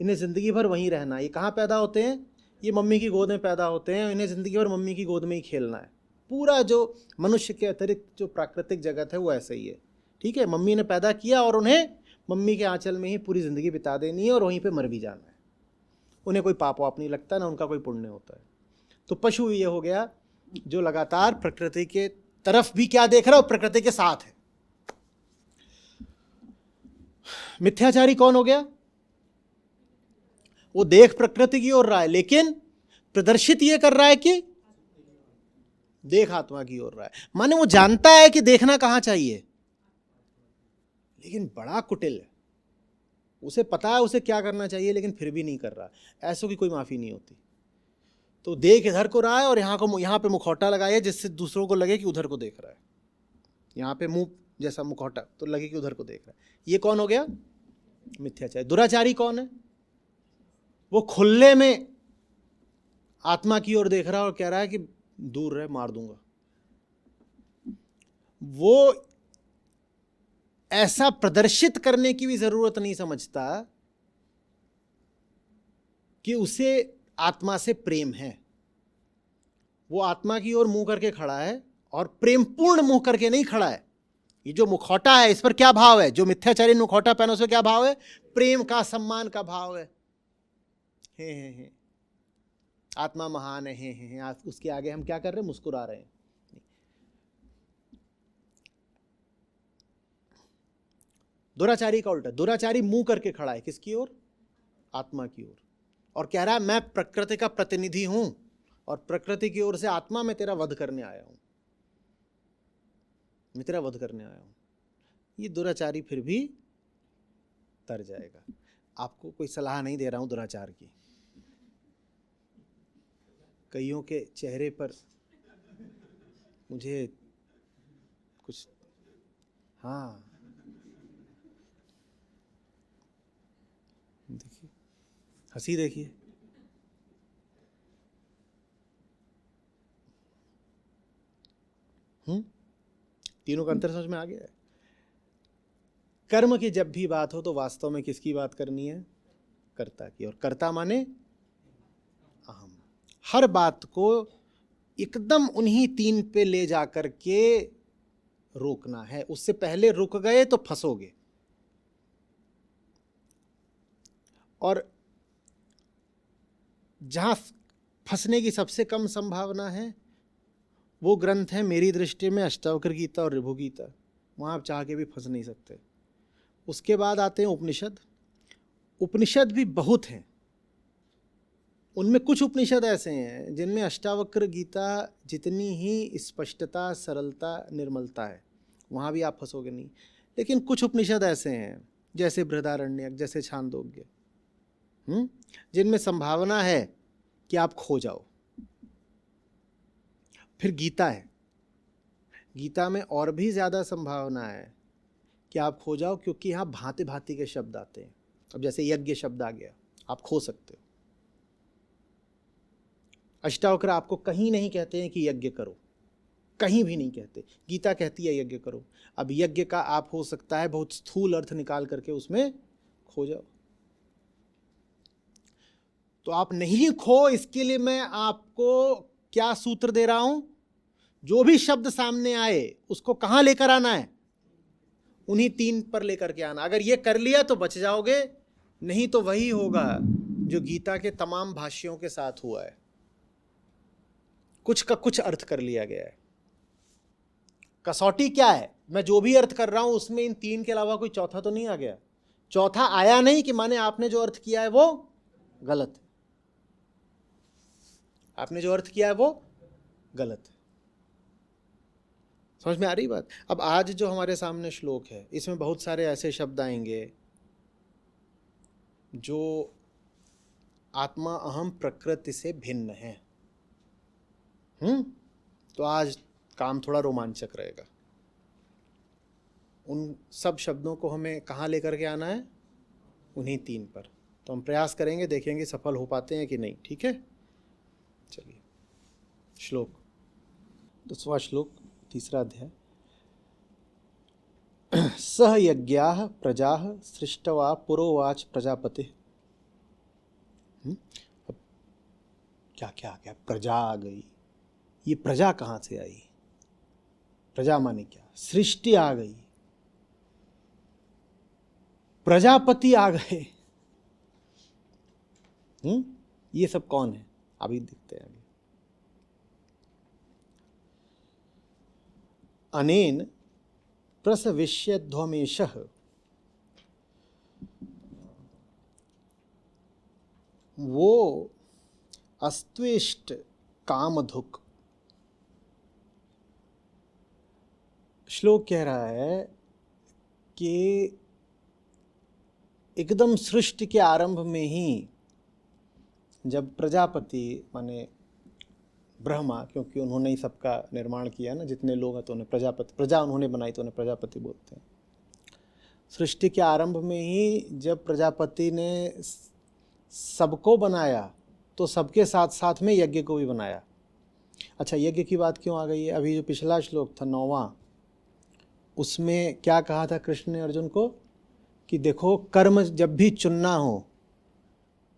इन्हें ज़िंदगी भर वहीं रहना है। ये कहाँ पैदा होते हैं? ये मम्मी की गोद में पैदा होते हैं, इन्हें ज़िंदगी भर मम्मी की गोद में ही खेलना है। पूरा जो मनुष्य के अतिरिक्त जो प्राकृतिक जगत है वो ऐसा ही है, ठीक है। मम्मी ने पैदा किया और उन्हें मम्मी के आंचल में ही पूरी ज़िंदगी बिता देनी है और वहीं पे मर भी जाना है। उन्हें कोई पाप वाप नहीं लगता, ना उनका कोई पुण्य होता है। तो पशु ये हो गया जो लगातार प्रकृति के तरफ भी क्या देख रहा है, प्रकृति के साथ है। मिथ्याचारी कौन हो गया? वो देख प्रकृति की ओर रहा है, लेकिन प्रदर्शित ये कर रहा है कि देख आत्मा की ओर रहा है। माने वो जानता है कि देखना कहां चाहिए, लेकिन बड़ा कुटिल है, उसे पता है उसे क्या करना चाहिए, लेकिन फिर भी नहीं कर रहा। ऐसों की कोई माफी नहीं होती। तो देख इधर को रहा है और यहाँ पे मुखौटा लगाया जिससे दूसरों को लगे कि उधर को देख रहा है, यहाँ पे मुंह जैसा मुखौटा, तो लगे कि उधर को देख रहा है। ये कौन हो गया? मिथ्याचारी। दुराचारी कौन है? वो खुले में आत्मा की ओर देख रहा है और कह रहा है कि दूर रहे, मार दूंगा। वो ऐसा प्रदर्शित करने की भी जरूरत नहीं समझता कि उसे आत्मा से प्रेम है। वो आत्मा की ओर मुंह करके खड़ा है और प्रेमपूर्ण मुंह करके नहीं खड़ा है। ये जो मुखौटा है इस पर क्या भाव है? जो मिथ्याचारी मुखौटा पहना उसमें क्या भाव है? प्रेम का, सम्मान का भाव है। हे आत्मा महान है, हे उसके आगे हम क्या कर रहे हैं? मुस्कुरा रहे हैं। दुराचारी का उल्टा, दुराचारी मुंह करके खड़ा है किसकी ओर? आत्मा की ओर, और कह रहा है मैं प्रकृति का प्रतिनिधि हूं और प्रकृति की ओर से आत्मा में तेरा वध करने आया हूं, मैं तेरा वध करने आया हूं। ये दुराचारी फिर भी तर जाएगा। आपको कोई सलाह नहीं दे रहा हूं दुराचार की, कईयों के चेहरे पर मुझे कुछ, हाँ देखिए, हंसी देखिए। तीनों का अंतर समझ में आ गया है। कर्म की जब भी बात हो तो वास्तव में किसकी बात करनी है? कर्ता की। और कर्ता माने हर बात को एकदम उन्हीं 3 पे ले जा कर के रोकना है। उससे पहले रुक गए तो फंसोगे। और जहां फंसने की सबसे कम संभावना है वो ग्रंथ है मेरी दृष्टि में अष्टावक्र गीता और ऋभु गीता। वहां आप चाह के भी फंस नहीं सकते। उसके बाद आते हैं उपनिषद। उपनिषद भी बहुत हैं। उनमें कुछ उपनिषद ऐसे हैं जिनमें अष्टावक्र गीता जितनी ही स्पष्टता, सरलता, निर्मलता है, वहाँ भी आप फंसोगे नहीं। लेकिन कुछ उपनिषद ऐसे हैं जैसे बृहदारण्यक, जैसे छांदोग्य, जिनमें संभावना है कि आप खो जाओ। फिर गीता है। गीता में और भी ज़्यादा संभावना है कि आप खो जाओ, क्योंकि यहाँ भांति भांति के शब्द आते हैं। अब जैसे यज्ञ शब्द आ गया, आप खो सकते हो। अष्टावक्र आपको कहीं नहीं कहते हैं कि यज्ञ करो, कहीं भी नहीं कहते। गीता कहती है यज्ञ करो। अब यज्ञ का आप हो सकता है बहुत स्थूल अर्थ निकाल करके उसमें खो जाओ। तो आप नहीं खो, इसके लिए मैं आपको क्या सूत्र दे रहा हूं? जो भी शब्द सामने आए उसको कहां लेकर आना है? उन्हीं 3 पर लेकर के आना। अगर ये कर लिया तो बच जाओगे, नहीं तो वही होगा जो गीता के तमाम भाष्यों के साथ हुआ है। कुछ का कुछ अर्थ कर लिया गया है। कसौटी क्या है? मैं जो भी अर्थ कर रहा हूं उसमें इन 3 के अलावा कोई चौथा तो नहीं आ गया। चौथा आया नहीं कि माने आपने जो अर्थ किया है वो गलत है। आपने जो अर्थ किया है वो गलत है। समझ में आ रही बात? अब आज जो हमारे सामने श्लोक है, इसमें बहुत सारे ऐसे शब्द आएंगे जो आत्मा अहम प्रकृति से भिन्न है। तो आज काम थोड़ा रोमांचक रहेगा। उन सब शब्दों को हमें कहाँ लेकर के आना है? उन्हीं 3 पर। तो हम प्रयास करेंगे, देखेंगे सफल हो पाते हैं कि नहीं। ठीक है, चलिए। श्लोक 10वां श्लोक, 3रा अध्याय। सह यज्ञाः प्रजाः सृष्टवा पुरोवाच प्रजापति। अब क्या क्या आ गया? प्रजा आ गई। ये प्रजा कहाँ से आई? प्रजा माने क्या? सृष्टि आ गई, प्रजापति आ गए। ये सब कौन है? अभी दिखते हैं। अभी अनेन प्रसविष्यध्वमेशः वो अस्त्वेष्ट कामधुक। श्लोक कह रहा है कि एकदम सृष्टि के आरंभ में ही जब प्रजापति माने ब्रह्मा, क्योंकि उन्होंने ही सबका निर्माण किया ना, जितने लोग हैं तो उन्हें प्रजापति, प्रजा उन्होंने बनाई तो उन्हें प्रजापति बोलते हैं। सृष्टि के आरंभ में ही जब प्रजापति ने सबको बनाया तो सबके साथ साथ में यज्ञ को भी बनाया। अच्छा, यज्ञ की बात क्यों आ गई है? अभी जो पिछला श्लोक था 9वां, उसमें क्या कहा था कृष्ण ने अर्जुन को कि देखो, कर्म जब भी चुनना हो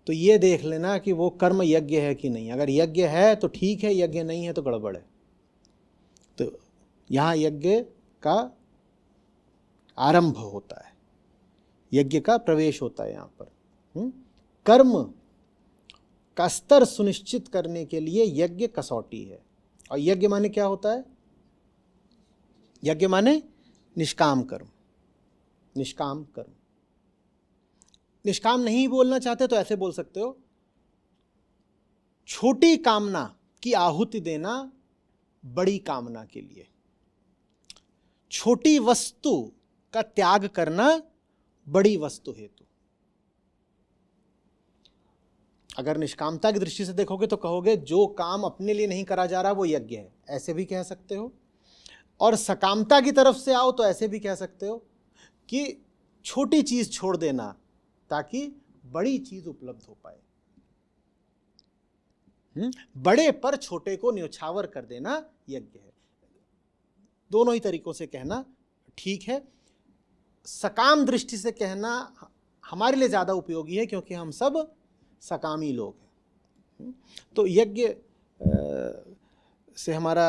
तो ये देख लेना कि वो कर्म यज्ञ है कि नहीं। अगर यज्ञ है तो ठीक है, यज्ञ नहीं है तो गड़बड़ है। तो यहाँ यज्ञ का आरंभ होता है, यज्ञ का प्रवेश होता है यहाँ पर। कर्म का स्तर सुनिश्चित करने के लिए यज्ञ कसौटी है। और यज्ञ माने क्या होता है? यज्ञ माने निष्काम कर्म। निष्काम कर्म। निष्काम नहीं बोलना चाहते तो ऐसे बोल सकते हो, छोटी कामना की आहुति देना बड़ी कामना के लिए, छोटी वस्तु का त्याग करना बड़ी वस्तु हेतु। अगर निष्कामता की दृष्टि से देखोगे तो कहोगे जो काम अपने लिए नहीं करा जा रहा वो यज्ञ है, ऐसे भी कह सकते हो। और सकामता की तरफ से आओ तो ऐसे भी कह सकते हो कि छोटी चीज छोड़ देना ताकि बड़ी चीज उपलब्ध हो पाए। बड़े पर छोटे को न्योछावर कर देना यज्ञ है। दोनों ही तरीकों से कहना ठीक है। सकाम दृष्टि से कहना हमारे लिए ज्यादा उपयोगी है, क्योंकि हम सब सकामी लोग हैं। तो यज्ञ से हमारा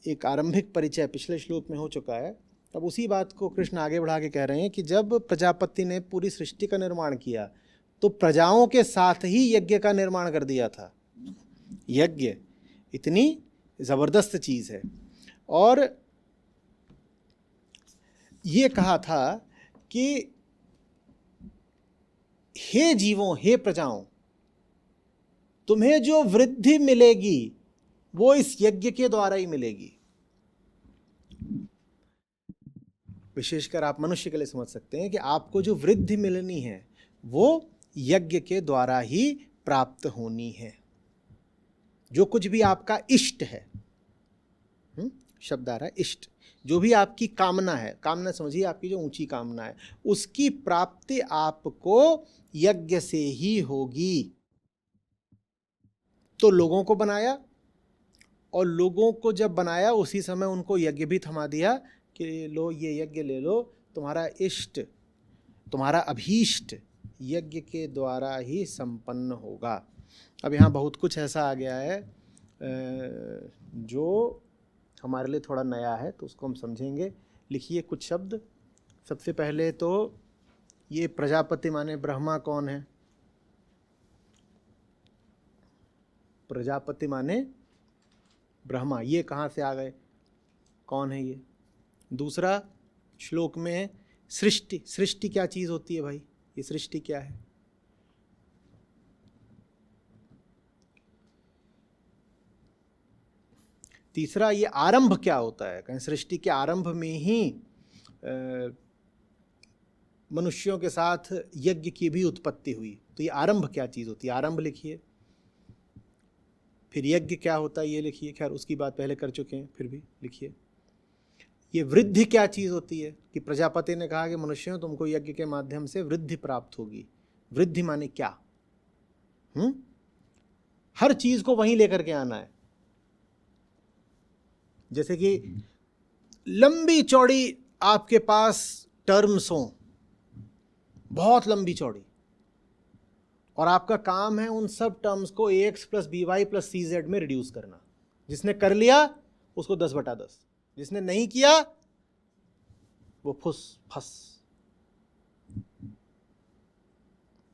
एक आरंभिक परिचय पिछले श्लोक में हो चुका है। अब उसी बात को कृष्ण आगे बढ़ा के कह रहे हैं कि जब प्रजापति ने पूरी सृष्टि का निर्माण किया तो प्रजाओं के साथ ही यज्ञ का निर्माण कर दिया था। यज्ञ इतनी जबरदस्त चीज है। और ये कहा था कि हे जीवों, हे प्रजाओं, तुम्हें जो वृद्धि मिलेगी वो इस यज्ञ के द्वारा ही मिलेगी। विशेषकर आप मनुष्य के लिए समझ सकते हैं कि आपको जो वृद्धि मिलनी है वो यज्ञ के द्वारा ही प्राप्त होनी है। जो कुछ भी आपका इष्ट है, शब्द आ रहा है इष्ट, जो भी आपकी कामना है, कामना समझिए आपकी जो ऊंची कामना है, उसकी प्राप्ति आपको यज्ञ से ही होगी। तो लोगों को बनाया, और लोगों को जब बनाया उसी समय उनको यज्ञ भी थमा दिया कि लो ये यज्ञ ले लो, तुम्हारा इष्ट, तुम्हारा अभीष्ट यज्ञ के द्वारा ही संपन्न होगा। अब यहाँ बहुत कुछ ऐसा आ गया है जो हमारे लिए थोड़ा नया है, तो उसको हम समझेंगे। लिखिए कुछ शब्द। सबसे पहले तो ये प्रजापति माने ब्रह्मा कौन है? प्रजापति माने ब्रह्मा, ये कहाँ से आ गए, कौन है ये? दूसरा श्लोक में है सृष्टि। सृष्टि क्या चीज होती है भाई? ये सृष्टि क्या है? तीसरा ये आरंभ क्या होता है? कहें सृष्टि के आरंभ में ही मनुष्यों के साथ यज्ञ की भी उत्पत्ति हुई, तो ये आरंभ क्या चीज होती है? आरंभ लिखिए। फिर यज्ञ क्या होता है ये लिखिए। खैर उसकी बात पहले कर चुके हैं, फिर भी लिखिए। ये वृद्धि क्या चीज होती है कि प्रजापति ने कहा कि मनुष्यों तुमको यज्ञ के माध्यम से वृद्धि प्राप्त होगी। वृद्धि माने क्या? हर चीज को वहीं लेकर के आना है। जैसे कि लंबी चौड़ी आपके पास टर्म्स हो, बहुत लंबी चौड़ी, और आपका काम है उन सब टर्म्स को ax plus B Y plus C Z में रिड्यूस करना। जिसने कर लिया उसको 10/10, जिसने नहीं किया वो फुस फस।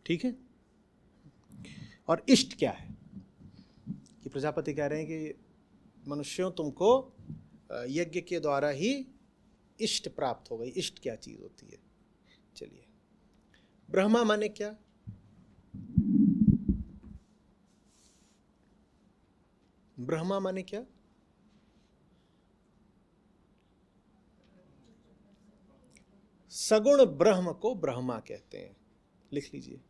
ठीक है। और इष्ट क्या है कि प्रजापति कह रहे हैं कि मनुष्यों तुमको यज्ञ के द्वारा ही इष्ट प्राप्त हो गई। इष्ट क्या चीज होती है? चलिए, ब्रह्मा माने क्या? ब्रह्मा माने क्या? सगुण ब्रह्म को ब्रह्मा कहते हैं। लिख लीजिए।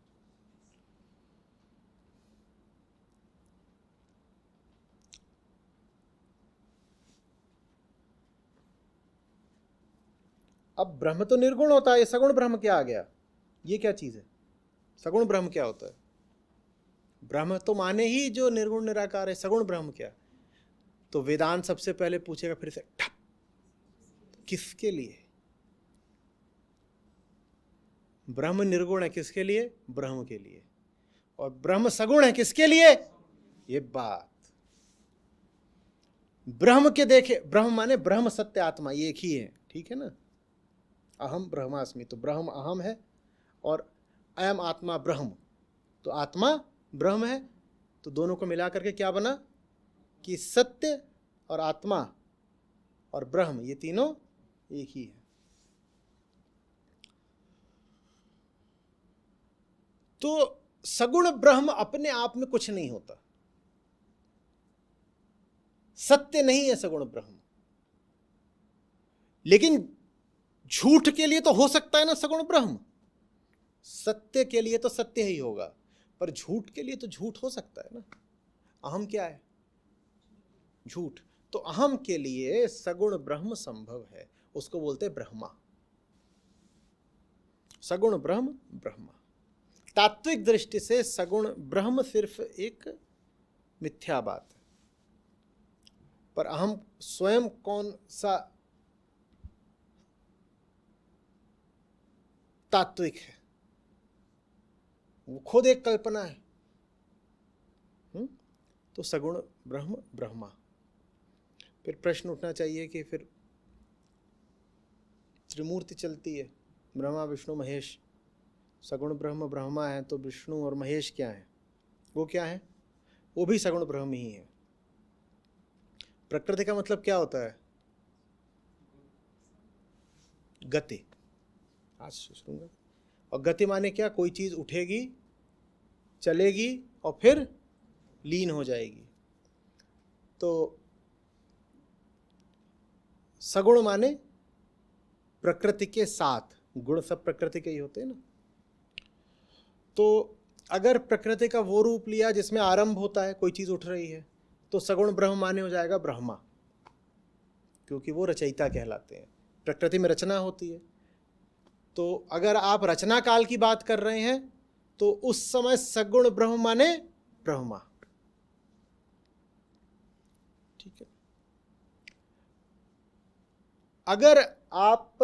अब ब्रह्म तो निर्गुण होता है, ये सगुण ब्रह्म क्या आ गया? ये क्या चीज है? सगुण ब्रह्म क्या होता है? ब्रह्म तो माने ही जो निर्गुण निराकार है। सगुण ब्रह्म क्या? तो वेदांत सबसे पहले पूछेगा फिर से ठप, किसके लिए? ब्रह्म निर्गुण है किसके लिए? ब्रह्म के लिए। और ब्रह्म सगुण है किसके लिए? ये बात ब्रह्म के देखे। ब्रह्म माने ब्रह्म सत्य आत्मा, ये एक ही है। ठीक है ना? अहम ब्रह्मास्मि, तो ब्रह्म अहम है और अयम आत्मा ब्रह्म, तो आत्मा ब्रह्म है। तो दोनों को मिलाकर के क्या बना कि सत्य और आत्मा और ब्रह्म ये तीनों एक ही है। तो सगुण ब्रह्म अपने आप में कुछ नहीं होता, सत्य नहीं है सगुण ब्रह्म। लेकिन झूठ के लिए तो हो सकता है ना सगुण ब्रह्म, सत्य के लिए तो सत्य ही होगा, पर झूठ के लिए तो झूठ हो सकता है ना। अहम क्या है? झूठ। तो अहम के लिए सगुण ब्रह्म संभव है, उसको बोलते हैं ब्रह्मा। सगुण ब्रह्म ब्रह्मा। तात्विक दृष्टि से सगुण ब्रह्म सिर्फ एक मिथ्या बात है, पर अहम स्वयं कौन सा तात्विक है? वो खुद एक कल्पना है। तो सगुण ब्रह्म ब्रह्मा। फिर प्रश्न उठना चाहिए कि फिर त्रिमूर्ति चलती है, ब्रह्मा विष्णु महेश, सगुण ब्रह्म ब्रह्मा है, तो विष्णु और महेश क्या है? वो क्या है? वो भी सगुण ब्रह्म ही है। प्रकृति का मतलब क्या होता है? गति। आज सुनूंगा। और गति माने क्या? कोई चीज उठेगी, चलेगी और फिर लीन हो जाएगी। तो सगुण माने प्रकृति के साथ। गुण सब प्रकृति के ही होते हैं ना। तो अगर प्रकृति का वो रूप लिया जिसमें आरंभ होता है, कोई चीज उठ रही है, तो सगुण ब्रह्म माने हो जाएगा ब्रह्मा, क्योंकि वो रचयिता कहलाते हैं। प्रकृति में रचना होती है। तो अगर आप रचना काल की बात कर रहे हैं तो उस समय सगुण ब्रह्म माने ब्रह्मा। ठीक है। अगर आप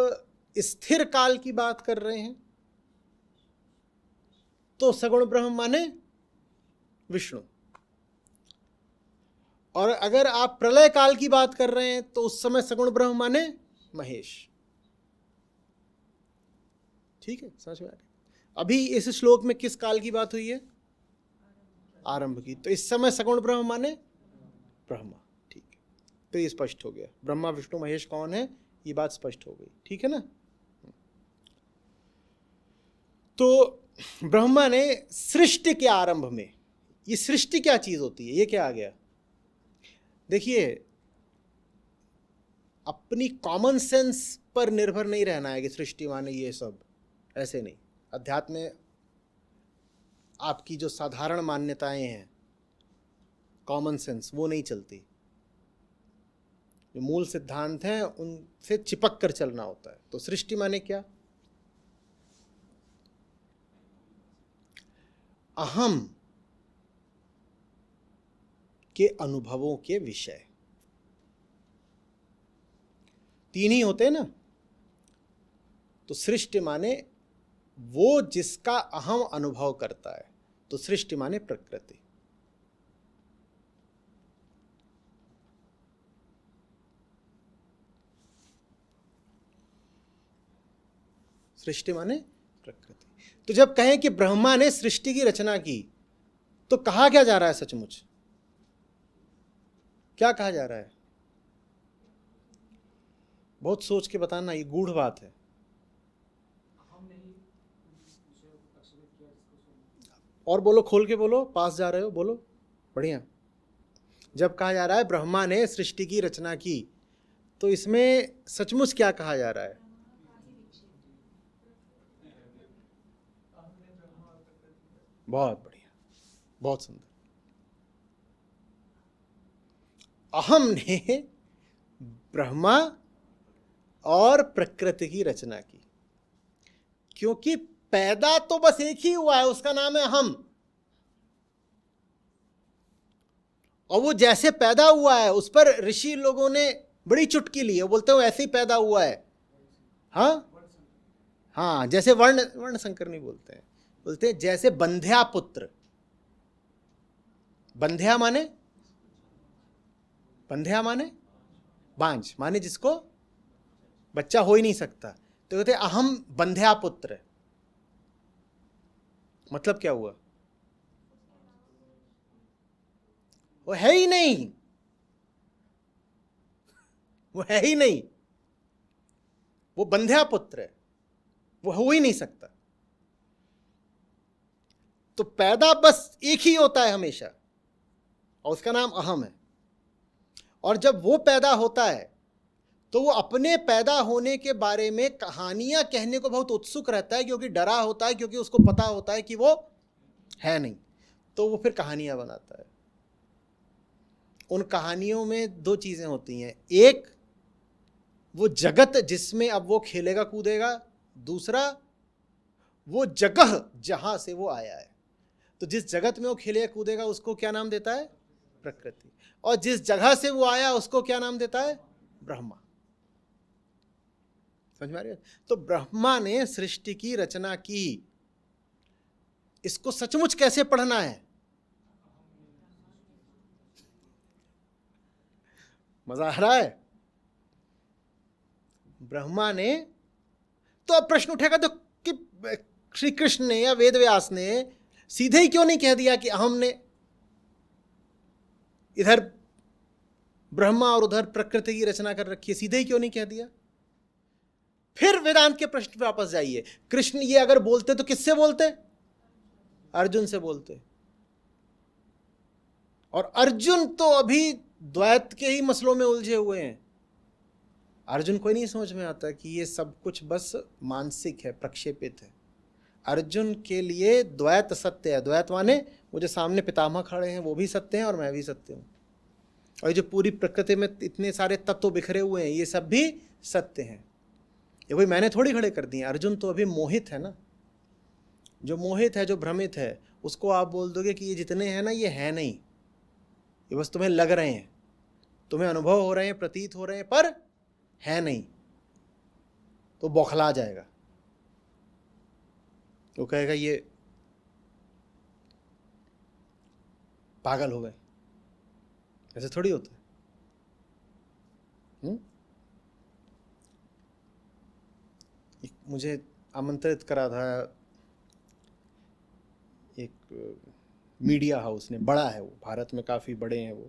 स्थिर काल की बात कर रहे हैं तो सगुण ब्रह्म माने विष्णु। और अगर आप प्रलय काल की बात कर रहे हैं तो उस समय सगुण ब्रह्म माने महेश। ठीक है, समझ में आ गया? अभी इस श्लोक में किस काल की बात हुई है? आरंभ की। तो इस समय सगुण ब्रह्म माने ब्रह्मा। ठीक है, तो ये स्पष्ट हो गया। ब्रह्मा विष्णु महेश कौन है, ये बात स्पष्ट हो गई। ठीक है ना। तो ब्रह्मा ने सृष्टि के आरंभ में, ये सृष्टि क्या चीज होती है, ये क्या आ गया? देखिए, अपनी कॉमन सेंस पर निर्भर नहीं रहना है कि सृष्टि माने ये सब, ऐसे नहीं। अध्यात्म में आपकी जो साधारण मान्यताएं हैं, कॉमन सेंस, वो नहीं चलती। जो मूल सिद्धांत हैं उनसे चिपक कर चलना होता है। तो सृष्टि माने क्या? अहम के अनुभवों के विषय। तीन ही होते हैं ना। तो सृष्टि माने वो जिसका अहम अनुभव करता है। तो सृष्टि माने प्रकृति। सृष्टि माने प्रकृति। तो जब कहें कि ब्रह्मा ने सृष्टि की रचना की, तो कहा क्या जा रहा है? सचमुच क्या कहा जा रहा है? बहुत सोच के बताना, ये गूढ़ बात है। और बोलो, खोल के बोलो, पास जा रहे हो, बोलो। बढ़िया। जब कहा जा रहा है ब्रह्मा ने सृष्टि की रचना की, तो इसमें सचमुच क्या कहा जा रहा है? बहुत बढ़िया, बहुत सुंदर। अहम ने ब्रह्मा और प्रकृति की रचना की, क्योंकि पैदा तो बस एक ही हुआ है, उसका नाम है अहम। और वो जैसे पैदा हुआ है उस पर ऋषि लोगों ने बड़ी चुटकी ली है। बोलते हो ऐसे ही पैदा हुआ है। हाँ, जैसे वर्ण संकर नहीं बोलते हैं, बोलते हैं जैसे बंध्या पुत्र। बंध्या माने बांझ, माने जिसको बच्चा हो ही नहीं सकता। तो कहते अहम बंध्या पुत्र। मतलब क्या हुआ? वो है ही नहीं, वो है ही नहीं, वो बंध्या पुत्र है, वो हो ही नहीं सकता। तो पैदा बस एक ही होता है हमेशा, और उसका नाम अहम है। और जब वो पैदा होता है तो वो अपने पैदा होने के बारे में कहानियां कहने को बहुत उत्सुक रहता है, क्योंकि डरा होता है, क्योंकि उसको पता होता है कि वो है नहीं। तो वो फिर कहानियां बनाता है। उन कहानियों में दो चीजें होती हैं, एक वो जगत जिसमें अब वो खेलेगा कूदेगा, दूसरा वो जगह जहां से वो आया है। तो जिस जगत में वो खेलेगा कूदेगा उसको क्या नाम देता है? प्रकृति। और जिस जगह से वो आया उसको क्या नाम देता है? ब्रह्मा। समझ में आ रही है? तो ब्रह्मा ने सृष्टि की रचना की। इसको सचमुच कैसे पढ़ना है? मजा आ रहा है? ब्रह्मा ने, तो अब प्रश्न उठेगा तो कि श्री कृष्ण ने या वेद व्यास ने सीधे ही क्यों नहीं कह दिया कि हमने इधर ब्रह्मा और उधर प्रकृति की रचना कर रखी है? सीधे ही क्यों नहीं कह दिया? फिर वेदांत के प्रश्न पे वापस जाइए। कृष्ण ये अगर बोलते तो किससे बोलते? अर्जुन से बोलते। और अर्जुन तो अभी द्वैत के ही मसलों में उलझे हुए हैं। अर्जुन को नहीं समझ में आता कि ये सब कुछ बस मानसिक है, प्रक्षेपित है। अर्जुन के लिए द्वैत सत्य है। द्वैत माने वो जो सामने पितामह खड़े हैं वो भी सत्य हैं और मैं भी सत्य हूँ, और ये जो पूरी प्रकृति में इतने सारे तत्व बिखरे हुए हैं ये सब भी सत्य हैं। ये कोई मैंने थोड़ी खड़े कर दिए। अर्जुन तो अभी मोहित है ना। जो मोहित है, जो भ्रमित है, उसको आप बोल दोगे कि ये जितने हैं ना ये है नहीं, ये बस तुम्हें लग रहे हैं, तुम्हें अनुभव हो रहे हैं, प्रतीत हो रहे हैं, पर है नहीं, तो बौखला जाएगा। वो कहेगा ये पागल हो गए। ऐसे थोड़ी होता है। मुझे आमंत्रित करा था एक मीडिया हाउस ने, बड़ा है वो, भारत में काफ़ी बड़े हैं वो,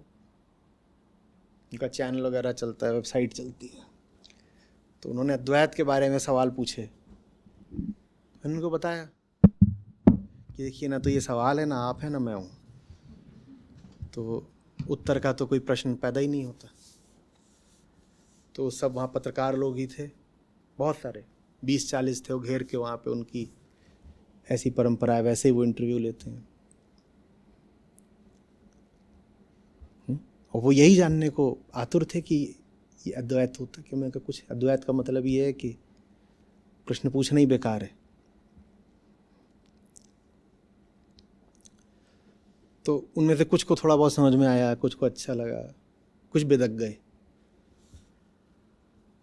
उनका चैनल वगैरह चलता है, वेबसाइट चलती है। तो उन्होंने अद्वैत के बारे में सवाल पूछे। मैंने उनको बताया कि देखिए ना, तो ये सवाल है ना आप है ना मैं हूँ, तो उत्तर का तो कोई प्रश्न पैदा ही नहीं होता। तो सब वहाँ पत्रकार लोग ही थे, बहुत सारे, 20-40 थे, वो घेर के वहाँ पे, उनकी ऐसी परंपरा है, वैसे ही वो इंटरव्यू लेते हैं। और वो यही जानने को आतुर थे कि ये अद्वैत होता क्यों। मैं कहा कुछ अद्वैत का मतलब ये है कि प्रश्न पूछना ही बेकार है। तो उनमें से कुछ को थोड़ा बहुत समझ में आया, कुछ को अच्छा लगा, कुछ बेदक गए।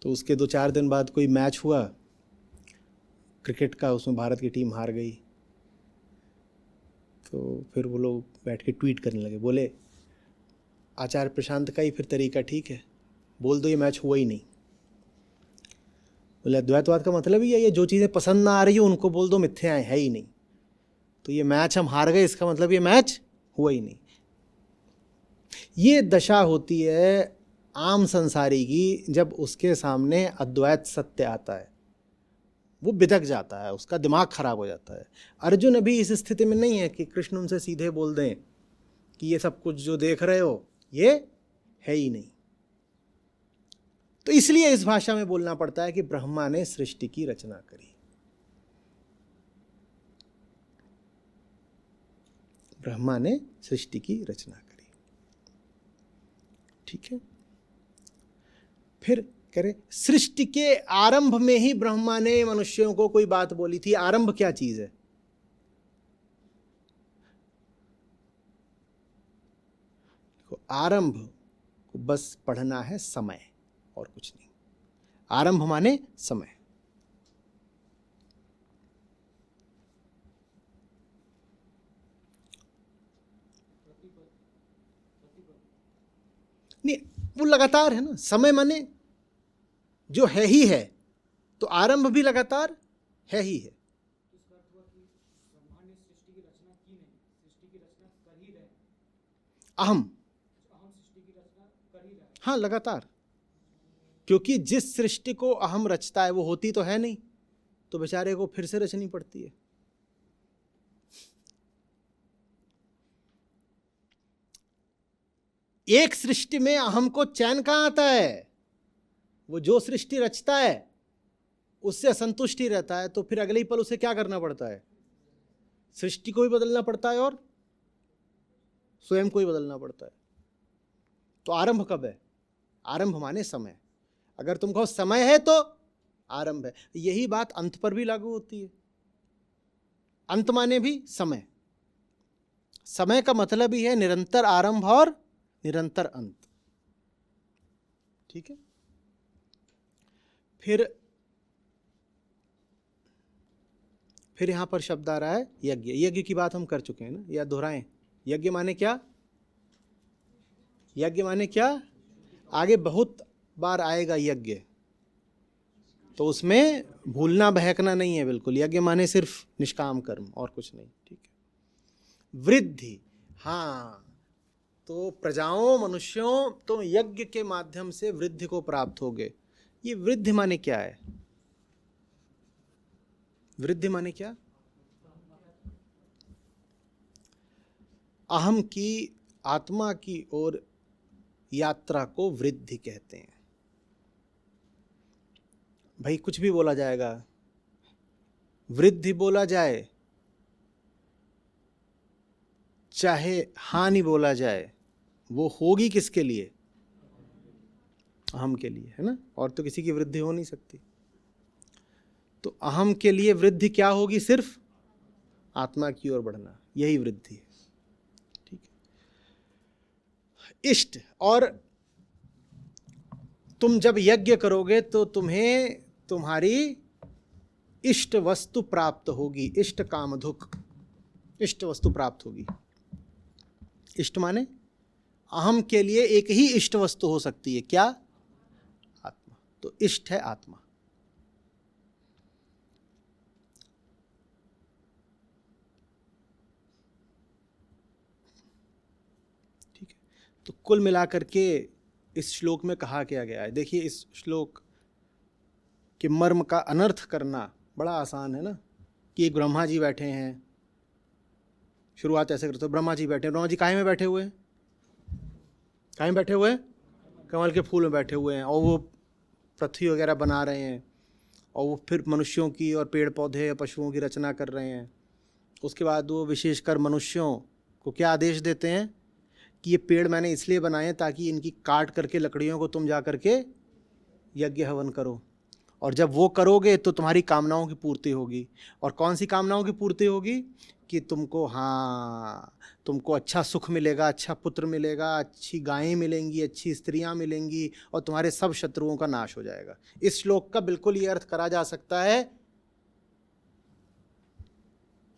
तो उसके 2-4 दिन बाद कोई मैच हुआ क्रिकेट का, उसमें भारत की टीम हार गई। तो फिर वो लोग बैठ के ट्वीट करने लगे, बोले आचार्य प्रशांत का ही फिर तरीका ठीक है, बोल दो ये मैच हुआ ही नहीं। बोले अद्वैतवाद का मतलब ही है ये जो चीज़ें पसंद ना आ रही हो उनको बोल दो मिथ्या है ही नहीं। तो ये मैच हम हार गए, इसका मतलब ये मैच हुआ ही नहीं। ये दशा होती है आम संसारी की, जब उसके सामने अद्वैत सत्य आता है वो बिदक जाता है, उसका दिमाग खराब हो जाता है। अर्जुन अभी इस स्थिति में नहीं है कि कृष्ण उनसे सीधे बोल दें कि ये सब कुछ जो देख रहे हो ये है ही नहीं। तो इसलिए इस भाषा में बोलना पड़ता है कि ब्रह्मा ने सृष्टि की रचना करी। ब्रह्मा ने सृष्टि की रचना करी, ठीक है। फिर कह रहे सृष्टि के आरंभ में ही ब्रह्मा ने मनुष्यों को कोई बात बोली थी। आरंभ क्या चीज है? आरंभ को बस पढ़ना है समय और कुछ नहीं। आरंभ माने समय। नहीं, वो लगातार है ना। समय माने जो है ही है, तो आरंभ भी लगातार है ही है। अहम, हाँ लगातार, क्योंकि जिस सृष्टि को अहम रचता है वो होती तो है नहीं, तो बेचारे को फिर से रचनी पड़ती है। एक सृष्टि में अहम को चैन कहाँ आता है? वो जो सृष्टि रचता है उससे असंतुष्ट ही रहता है, तो फिर अगले ही पल उसे क्या करना पड़ता है? सृष्टि को भी बदलना पड़ता है और स्वयं को ही बदलना पड़ता है। तो आरंभ कब है? आरंभ माने समय। अगर तुम कहो समय है तो आरंभ है। यही बात अंत पर भी लागू होती है। अंत माने भी समय। समय का मतलब ही है निरंतर आरंभ और निरंतर अंत, ठीक है। फिर यहां पर शब्द आ रहा है यज्ञ। यज्ञ की बात हम कर चुके हैं ना, या दोहराएं? यज्ञ माने क्या? यज्ञ माने क्या? आगे बहुत बार आएगा यज्ञ, तो उसमें भूलना बहकना नहीं है बिल्कुल। यज्ञ माने सिर्फ निष्काम कर्म और कुछ नहीं, ठीक है। वृद्धि, हाँ, तो प्रजाओं मनुष्यों तो यज्ञ के माध्यम से वृद्धि को प्राप्त होगे। ये वृद्धि माने क्या है? वृद्धि माने क्या? अहम की, आत्मा की ओर यात्रा को वृद्धि कहते हैं। भाई कुछ भी बोला जाएगा, वृद्धि बोला जाए चाहे हानि बोला जाए, वो होगी किसके लिए? अहम के लिए, है ना। और तो किसी की वृद्धि हो नहीं सकती। तो अहम के लिए वृद्धि क्या होगी? सिर्फ आत्मा की ओर बढ़ना, यही वृद्धि है, ठीक है। इष्ट, और तुम जब यज्ञ करोगे तो तुम्हें तुम्हारी इष्ट वस्तु प्राप्त होगी। इष्ट कामधुक, इष्ट वस्तु प्राप्त होगी। इष्ट माने अहम के लिए एक ही इष्ट वस्तु हो सकती है, क्या? आत्मा। तो इष्ट है आत्मा। ठीक है। तो कुल मिलाकर के इस श्लोक में कहा क्या गया है? देखिए, इस श्लोक के मर्म का अनर्थ करना बड़ा आसान है ना। कि एक ब्रह्मा जी बैठे हैं, शुरुआत ऐसे करते हो, ब्रह्मा जी बैठे हैं। ब्रह्मा जी काहे में बैठे हुए हैं? काहे में बैठे हुए हैं? कमल के फूल में बैठे हुए हैं, और वो पृथ्वी वगैरह बना रहे हैं, और वो फिर मनुष्यों की और पेड़ पौधे या पशुओं की रचना कर रहे हैं। उसके बाद वो विशेषकर मनुष्यों को क्या आदेश देते हैं कि ये पेड़ मैंने इसलिए बनाए हैं ताकि इनकी काट करके लकड़ियों को तुम जा करके यज्ञ हवन करो, और जब वो करोगे तो तुम्हारी कामनाओं की पूर्ति होगी। और कौन सी कामनाओं की पूर्ति होगी? कि तुमको, हाँ, तुमको अच्छा सुख मिलेगा, अच्छा पुत्र मिलेगा, अच्छी गायें मिलेंगी, अच्छी स्त्रियां मिलेंगी, और तुम्हारे सब शत्रुओं का नाश हो जाएगा। इस श्लोक का बिल्कुल ये अर्थ करा जा सकता है,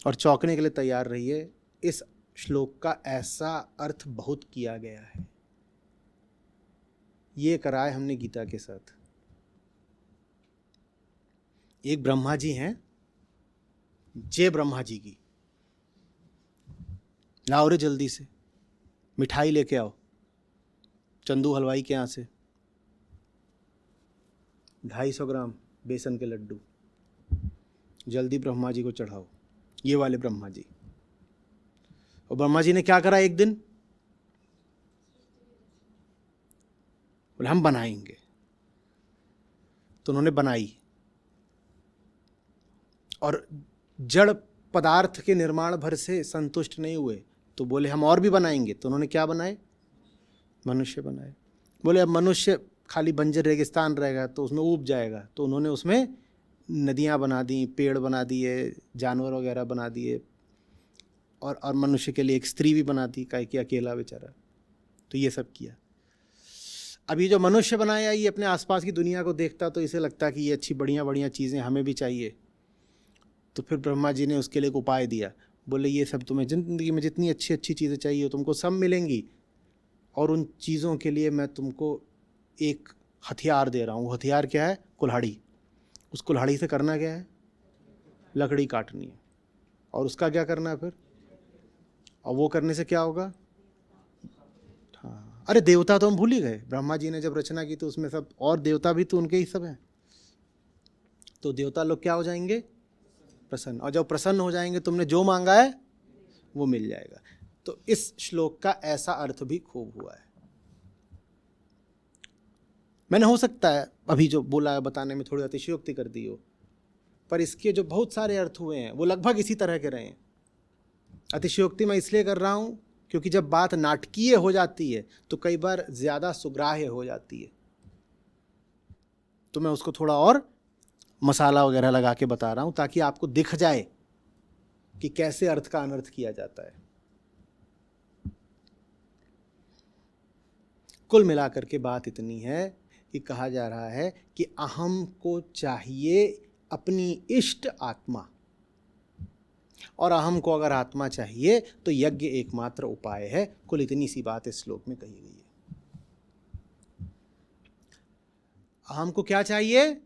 और चौंकने के लिए तैयार रहिए, इस श्लोक का ऐसा अर्थ बहुत किया गया है। ये करा है हमने गीता के साथ। एक ब्रह्मा जी हैं, जय ब्रह्मा जी की, लाओ रे जल्दी से मिठाई लेके आओ चंदू हलवाई के यहाँ से, 250 ग्राम बेसन के लड्डू जल्दी ब्रह्मा जी को चढ़ाओ। ये वाले ब्रह्मा जी। और ब्रह्मा जी ने क्या करा? एक दिन बोले हम बनाएंगे, तो उन्होंने बनाई, और जड़ पदार्थ के निर्माण भर से संतुष्ट नहीं हुए, तो बोले हम और भी बनाएंगे। तो उन्होंने क्या बनाए? मनुष्य बनाए। बोले अब मनुष्य खाली बंजर रेगिस्तान रहेगा तो उसमें ऊब जाएगा, तो उन्होंने उसमें नदियाँ बना दी, पेड़ बना दिए, जानवर वगैरह बना दिए, और मनुष्य के लिए एक स्त्री भी बना दी, काहे कि अकेला बेचारा। तो ये सब किया। अभी जो मनुष्य बनाया, ये अपने आसपास की दुनिया को देखता तो इसे लगता कि ये अच्छी बढ़िया बढ़िया चीज़ें हमें भी चाहिए। तो फिर ब्रह्मा जी ने उसके लिए एक उपाय दिया। बोले ये सब तुम्हें ज़िंदगी में जितनी अच्छी अच्छी चीज़ें चाहिए तुमको सब मिलेंगी, और उन चीज़ों के लिए मैं तुमको एक हथियार दे रहा हूँ। वो हथियार क्या है? कुल्हाड़ी। उस कुल्हाड़ी से करना क्या है? लकड़ी काटनी है। और उसका क्या करना है फिर? और वो करने से क्या होगा? हाँ, अरे देवता तो हम भूल ही गए। ब्रह्मा जी ने जब रचना की तो उसमें सब और देवता भी तो उनके ही सब हैं। तो देवता लोग क्या हो जाएंगे? प्रसन्न। और जब प्रसन्न हो जाएंगे, तुमने जो मांगा है वो मिल जाएगा। तो इस श्लोक का ऐसा अर्थ भी खूब हुआ है। मैंने हो सकता है अभी जो बोला है बताने में थोड़ी अतिशयोक्ति कर दी हो, पर इसके जो बहुत सारे अर्थ हुए हैं वो लगभग इसी तरह के रहे हैं। अतिशयोक्ति मैं इसलिए कर रहा हूँ क्योंकि जब बात नाटकीय हो जाती है तो कई बार ज़्यादा सुग्राह्य हो जाती है, तो मैं उसको थोड़ा और मसाला वगैरह लगा के बता रहा हूँ ताकि आपको दिख जाए कि कैसे अर्थ का अनर्थ किया जाता है। कुल मिलाकर के बात इतनी है कि कहा जा रहा है कि अहम को चाहिए अपनी इष्ट आत्मा, और अहम को अगर आत्मा चाहिए तो यज्ञ एकमात्र उपाय है। कुल इतनी सी बात इस श्लोक में कही गई है। अहम को क्या चाहिए,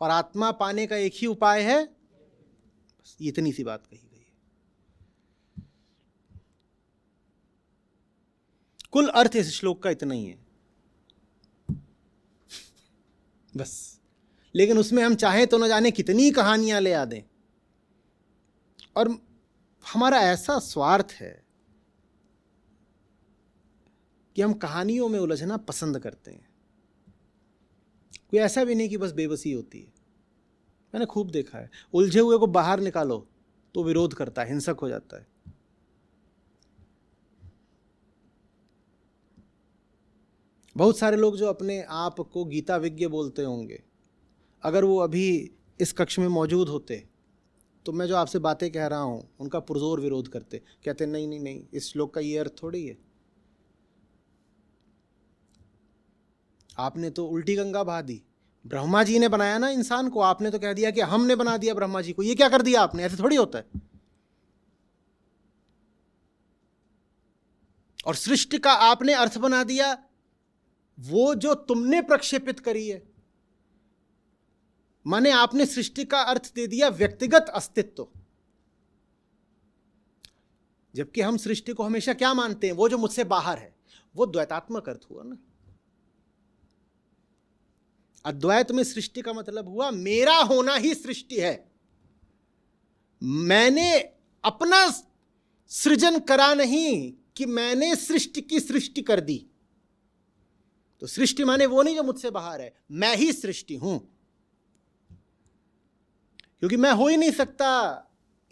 और आत्मा पाने का एक ही उपाय है, बस इतनी सी बात कही गई है। कुल अर्थ इस श्लोक का इतना ही है बस। लेकिन उसमें हम चाहें तो न जाने कितनी कहानियां ले आ दें, और हमारा ऐसा स्वार्थ है कि हम कहानियों में उलझना पसंद करते हैं। कोई ऐसा भी नहीं कि बस बेबसी होती है, मैंने खूब देखा है, उलझे हुए को बाहर निकालो तो विरोध करता है, हिंसक हो जाता है। बहुत सारे लोग जो अपने आप को गीता विज्ञ बोलते होंगे, अगर वो अभी इस कक्ष में मौजूद होते तो मैं जो आपसे बातें कह रहा हूं उनका पुरजोर विरोध करते, कहते नहीं नहीं नहीं, इस श्लोक का ये अर्थ थोड़ी है, आपने तो उल्टी गंगा बहा दी। ब्रह्मा जी ने बनाया ना इंसान को, आपने तो कह दिया कि हमने बना दिया ब्रह्मा जी को, ये क्या कर दिया आपने, ऐसे थोड़ी होता है। और सृष्टि का आपने अर्थ बना दिया वो जो तुमने प्रक्षेपित करी है, माने आपने सृष्टि का अर्थ दे दिया व्यक्तिगत अस्तित्व। जबकि हम सृष्टि को हमेशा क्या मानते हैं, वो जो मुझसे बाहर है, वो द्वैतात्मक अर्थ हुआ ना। अद्वैत में सृष्टि का मतलब हुआ मेरा होना ही सृष्टि है, मैंने अपना सृजन करा नहीं कि मैंने सृष्टि की सृष्टि कर दी। तो सृष्टि माने वो नहीं जो मुझसे बाहर है, मैं ही सृष्टि हूं, क्योंकि मैं हो ही नहीं सकता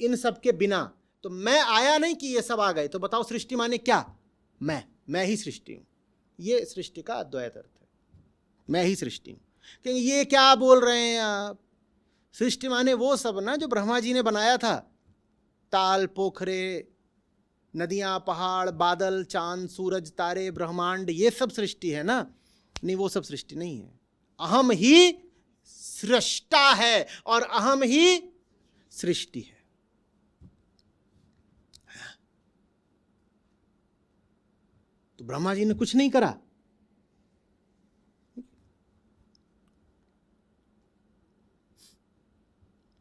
इन सब के बिना। तो मैं आया नहीं कि ये सब आ गए, तो बताओ सृष्टि माने क्या, मैं ही सृष्टि हूं। ये सृष्टि का अद्वैत अर्थ है, मैं ही सृष्टि हूं। क्योंकि ये क्या बोल रहे हैं आप, सृष्टि माने वो सब ना जो ब्रह्मा जी ने बनाया था, ताल पोखरे, नदियां, पहाड़, बादल, चांद, सूरज, तारे, ब्रह्मांड, ये सब सृष्टि है ना। नहीं, वो सब सृष्टि नहीं है, अहम ही सृष्टा है और अहम ही सृष्टि है। तो ब्रह्मा जी ने कुछ नहीं करा,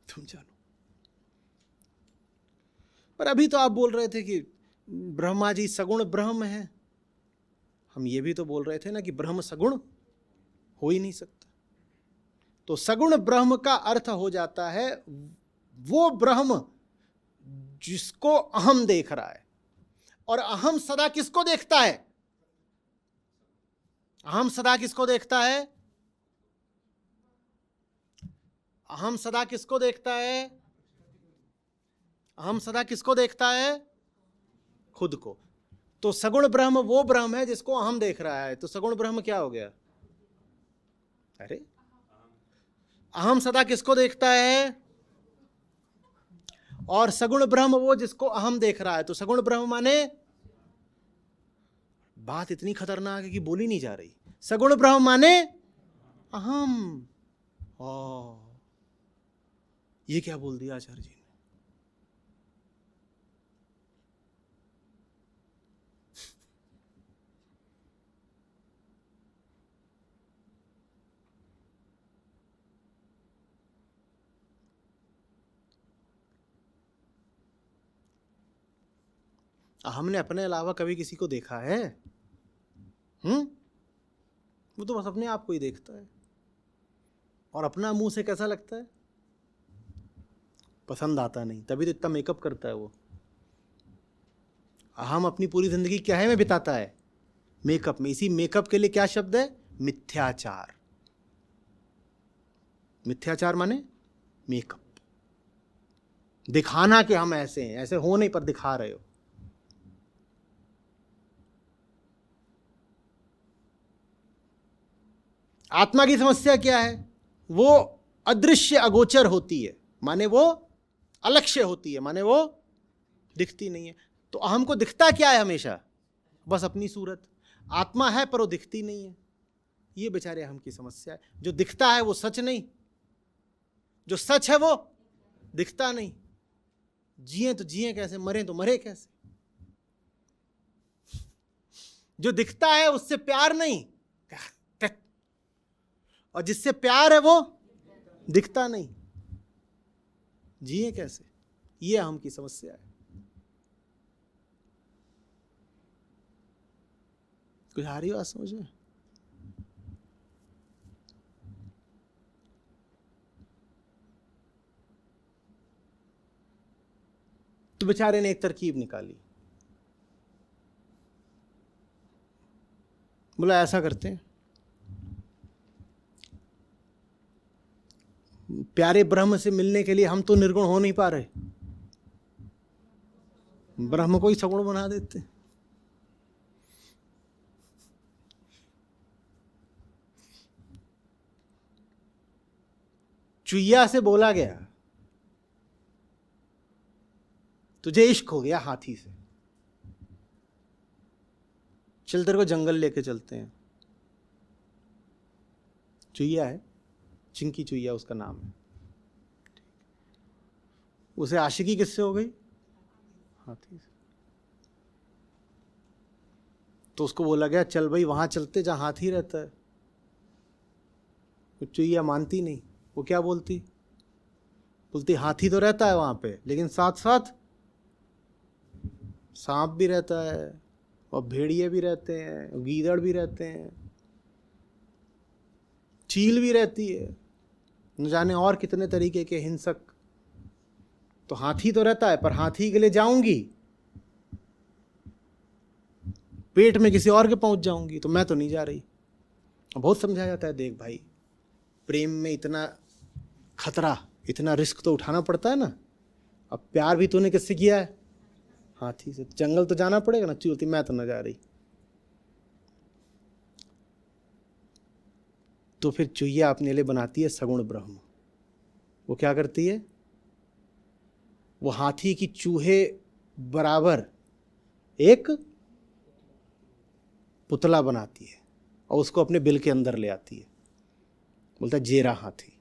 तुम जानो। पर अभी तो आप बोल रहे थे कि ब्रह्मा जी सगुण ब्रह्म है, हम ये भी तो बोल रहे थे ना कि ब्रह्म सगुण हो ही नहीं सकता। तो सगुण ब्रह्म का अर्थ हो जाता है वो ब्रह्म जिसको अहम देख रहा है। और अहम सदा किसको देखता है, अहम सदा किसको देखता है, अहम सदा किसको देखता है, अहम सदा किसको देखता है, खुद को। तो सगुण ब्रह्म वो ब्रह्म है जिसको अहम देख रहा है। तो सगुण ब्रह्म क्या हो गया, अरे अहम सदा किसको देखता है, और सगुण ब्रह्म वो जिसको अहम देख रहा है। तो सगुण ब्रह्म माने, बात इतनी खतरनाक है कि बोली नहीं जा रही। सगुण ब्रह्म माने अहम। ये क्या बोल दिया आचार्य जी ने। हमने अपने अलावा कभी किसी को देखा है? वो तो बस अपने आप को ही देखता है। और अपना मुंह से कैसा लगता है, पसंद आता नहीं, तभी तो इतना मेकअप करता है वो। हम अपनी पूरी जिंदगी क्या है में बिताता है, मेकअप में। इसी मेकअप के लिए क्या शब्द है, मिथ्याचार। मिथ्याचार माने मेकअप, दिखाना कि हम ऐसे हैं, ऐसे हो नहीं पर दिखा रहे हो। आत्मा की समस्या क्या है, वो अदृश्य अगोचर होती है, माने वो अलक्ष्य होती है, माने वो दिखती नहीं है। तो अहम को दिखता क्या है हमेशा, बस अपनी सूरत। आत्मा है पर वो दिखती नहीं है। ये बेचारे अहम की समस्या है। जो दिखता है वो सच नहीं, जो सच है वो दिखता नहीं। जिए तो जिए कैसे, मरे तो मरे कैसे। जो दिखता है उससे प्यार नहीं, और जिससे प्यार है वो दिखता नहीं। जिए कैसे? ये हम की समस्या है। कुछ आ रही बात समझ में? तो बेचारे ने एक तरकीब निकाली, बोला ऐसा करते हैं, प्यारे ब्रह्म से मिलने के लिए हम तो निर्गुण हो नहीं पा रहे, ब्रह्म को ही सगुण बना देते हैं। चुईया से बोला गया तुझे इश्क हो गया हाथी से, चल तेरे को जंगल लेके चलते हैं। चुईया है, चिंकी चुईया उसका नाम है। उसे आशिकी किससे हो गई? हाथी से। तो उसको बोला गया चल भाई वहां चलते जहां हाथी रहता है। तो चुईया मानती नहीं, वो क्या बोलती? बोलती हाथी तो रहता है वहां पे, लेकिन साथ साथ सांप भी रहता है और भेड़िए भी रहते हैं, गीदड़ भी रहते हैं, चील भी रहती है, न जाने और कितने तरीके के हिंसक। तो हाथी तो रहता है, पर हाथी के लिए जाऊंगी पेट में किसी और के पहुंच जाऊंगी, तो मैं तो नहीं जा रही। बहुत समझाया जाता है, देख भाई प्रेम में इतना खतरा, इतना रिस्क तो उठाना पड़ता है ना। अब प्यार भी तूने किससे किया है? हाथी से। जंगल तो जाना पड़ेगा ना। चूती मैं तो न जा रही। तो फिर चुईया अपने लिए बनाती है सगुण ब्रह्म। वो क्या करती है? वो हाथी की चूहे बराबर एक पुतला बनाती है और उसको अपने बिल के अंदर ले आती है। बोलता है जेरा हाथी,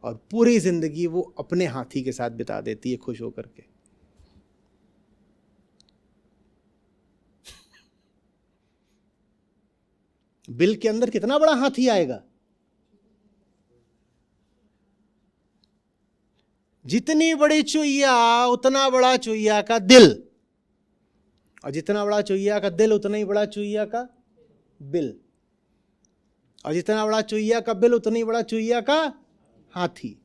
और पूरी जिंदगी वो अपने हाथी के साथ बिता देती है खुश होकर के। बिल के अंदर कितना बड़ा हाथी आएगा? जितनी बड़ी चुईया उतना बड़ा चुईया का दिल, और जितना बड़ा चुईया का दिल उतना ही बड़ा चुईया का बिल, और जितना बड़ा चुईया का बिल उतना ही बड़ा चुईया का हाथी।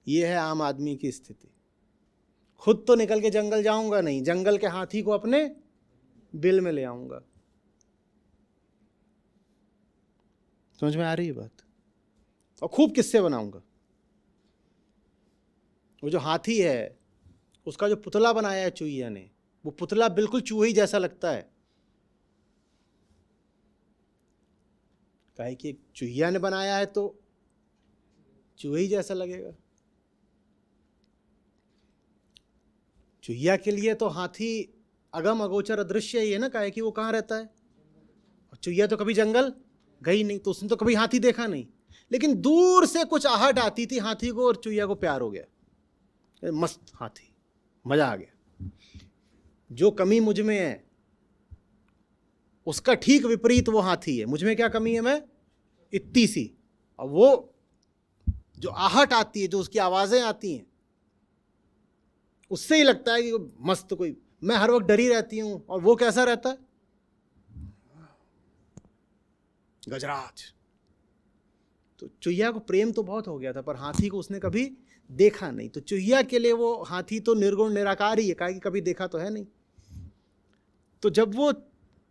यह है आम आदमी की स्थिति। खुद तो निकल के जंगल जाऊंगा नहीं, जंगल के हाथी को अपने बिल में ले आऊंगा। समझ में आ रही है बात? और खूब किस्से बनाऊंगा। वो जो हाथी है उसका जो पुतला बनाया है चूहिया ने, वो पुतला बिल्कुल चूहे जैसा लगता है। काहे कि चूहिया ने बनाया है तो चूहे ही जैसा लगेगा। चूहिया के लिए तो हाथी अगम अगोचर अदृश्य ही है ना। काहे कि वो कहाँ रहता है? और चूहिया तो कभी जंगल गई नहीं, तो उसने तो कभी हाथी देखा नहीं। लेकिन दूर से कुछ आहट आती थी हाथी को, और चूहिया को प्यार हो गया। मस्त हाथी, मजा आ गया। जो कमी मुझ में है उसका ठीक विपरीत वो हाथी है। मुझ में क्या कमी है? मैं इतनी सी। और वो जो आहट आती है, जो उसकी आवाजें आती हैं, उससे ही लगता है कि मस्त कोई। मैं हर वक्त डरी रहती हूं, और वो कैसा रहता है? गजराज। तो चुहिया को प्रेम तो बहुत हो गया था, पर हाथी को उसने कभी देखा नहीं। तो चुहिया के लिए वो हाथी तो निर्गुण निराकार ही है, काहे कि कभी देखा तो है नहीं। तो जब वो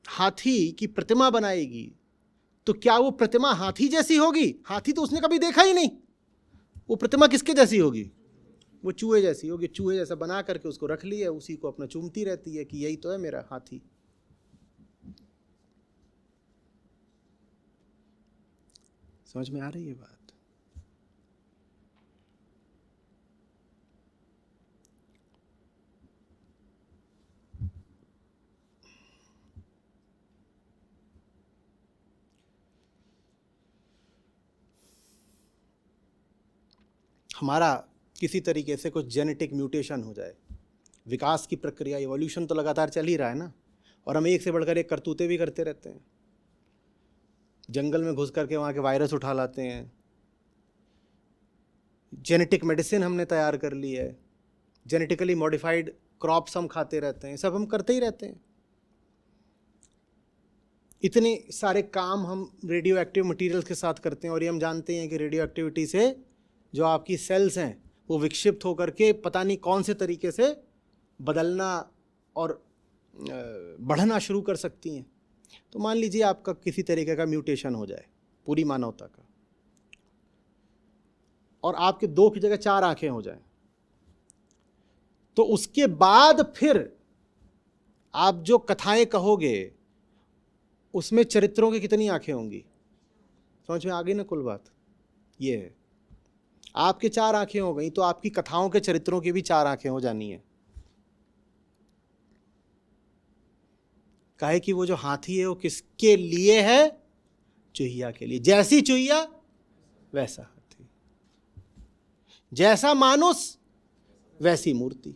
हाथी की प्रतिमा बनाएगी तो क्या वो प्रतिमा हाथी जैसी होगी? हाथी तो उसने कभी देखा ही नहीं। वो प्रतिमा किसके जैसी होगी? वो चूहे जैसी होगी। चूहे जैसा बना करके उसको रख लिया, उसी को अपना चूमती रहती है कि यही तो है मेरा हाथी। समझ में आ रही है बात? हमारा किसी तरीके से कुछ जेनेटिक म्यूटेशन हो जाए, विकास की प्रक्रिया, इवोल्यूशन तो लगातार चल ही रहा है ना, और हम एक से बढ़कर एक करतूते भी करते रहते हैं। जंगल में घुस करके वहाँ के वायरस उठा लाते हैं, जेनेटिक मेडिसिन हमने तैयार कर ली है, जेनेटिकली मॉडिफाइड क्रॉप्स हम खाते रहते हैं, सब हम करते ही रहते हैं। इतने सारे काम हम रेडियो एक्टिव मटीरियल्स के साथ करते हैं, और ये हम जानते हैं कि रेडियो एक्टिविटी से जो आपकी सेल्स हैं वो विक्षिप्त होकर के पता नहीं कौन से तरीके से बदलना और बढ़ना शुरू कर सकती हैं। तो मान लीजिए आपका किसी तरीके का म्यूटेशन हो जाए पूरी मानवता का, और आपके 2 की जगह 4 आंखें हो जाएं, तो उसके बाद फिर आप जो कथाएं कहोगे उसमें चरित्रों की कितनी आंखें होंगी? समझ में आ गई ना कुल बात? ये है, आपके 4 आंखें हो गई तो आपकी कथाओं के चरित्रों की भी 4 आंखें हो जानी है। काहे कि वो जो हाथी है वो किसके लिए है? चुहिया के लिए। जैसी चुहिया वैसा हाथी, जैसा मानुस वैसी मूर्ति।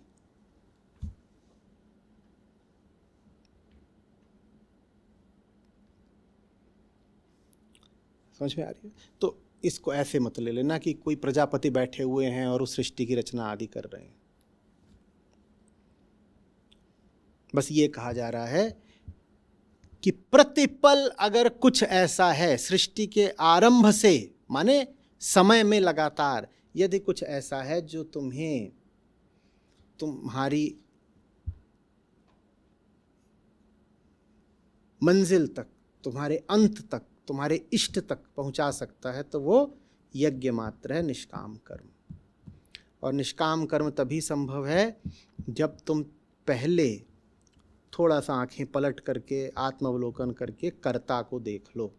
समझ में आ रही है? तो इसको ऐसे मत ले लेना कि कोई प्रजापति बैठे हुए हैं और उस सृष्टि की रचना आदि कर रहे हैं। बस ये कहा जा रहा है कि प्रतिपल अगर कुछ ऐसा है सृष्टि के आरंभ से, माने समय में लगातार, यदि कुछ ऐसा है जो तुम्हारी मंजिल तक, तुम्हारे अंत तक, तुम्हारे इष्ट तक पहुंचा सकता है, तो वो यज्ञ मात्र है, निष्काम कर्म। और निष्काम कर्म तभी संभव है जब तुम पहले थोड़ा सा आंखें पलट करके आत्मावलोकन करके कर्ता को देख लो।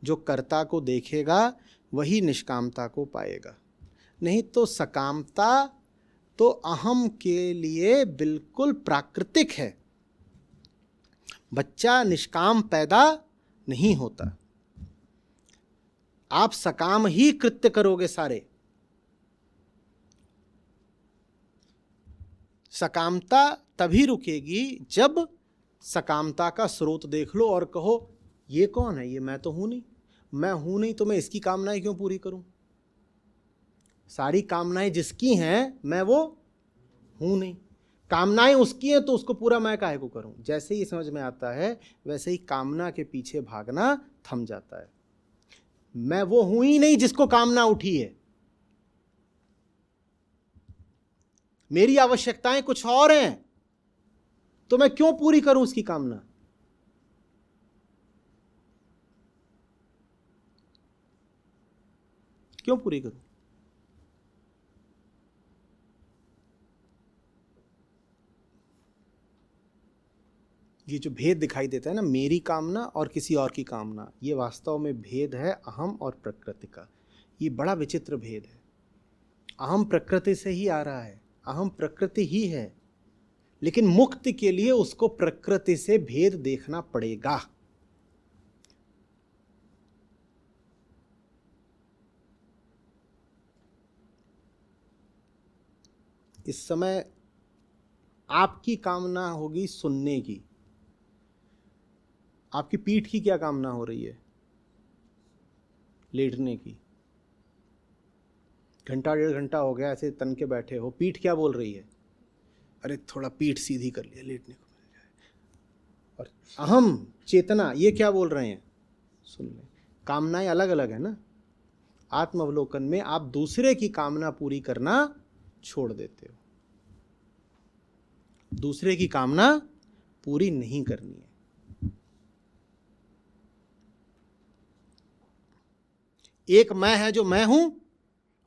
जो कर्ता को देखेगा वही निष्कामता को पाएगा। नहीं तो सकामता तो अहम के लिए बिल्कुल प्राकृतिक है। बच्चा निष्काम पैदा नहीं होता, आप सकाम ही कृत्य करोगे सारे। सकामता तभी रुकेगी जब सकामता का स्रोत देख लो और कहो ये कौन है? ये मैं तो हूं नहीं। मैं हूं नहीं तो मैं इसकी कामनाएं क्यों पूरी करूं? सारी कामनाएं जिसकी हैं मैं वो हूं नहीं। कामनाएं उसकी हैं तो उसको पूरा मैं काहे को करूं? जैसे ही समझ में आता है वैसे ही कामना के पीछे भागना थम जाता है। मैं वो हूं ही नहीं जिसको कामना उठी है। मेरी आवश्यकताएं कुछ और हैं, तो मैं क्यों पूरी करूं उसकी कामना? क्यों पूरी करूं? ये जो भेद दिखाई देता है ना, मेरी कामना और किसी और की कामना, ये वास्तव में भेद है अहम और प्रकृति का। ये बड़ा विचित्र भेद है। अहम प्रकृति से ही आ रहा है, अहम प्रकृति ही है, लेकिन मुक्ति के लिए उसको प्रकृति से भेद देखना पड़ेगा। इस समय आपकी कामना होगी सुनने की। आपकी पीठ की क्या कामना हो रही है? लेटने की। घंटा 1.5 घंटा हो गया ऐसे तन के बैठे हो, पीठ क्या बोल रही है? अरे थोड़ा पीठ सीधी कर लिया, लेटने को मिल जाए। और अहम चेतना ये क्या बोल रहे हैं? सुन ले। कामनाएं अलग अलग है ना। आत्मावलोकन में आप दूसरे की कामना पूरी करना छोड़ देते हो। दूसरे की कामना पूरी नहीं करनी है। एक मैं है जो मैं हूं,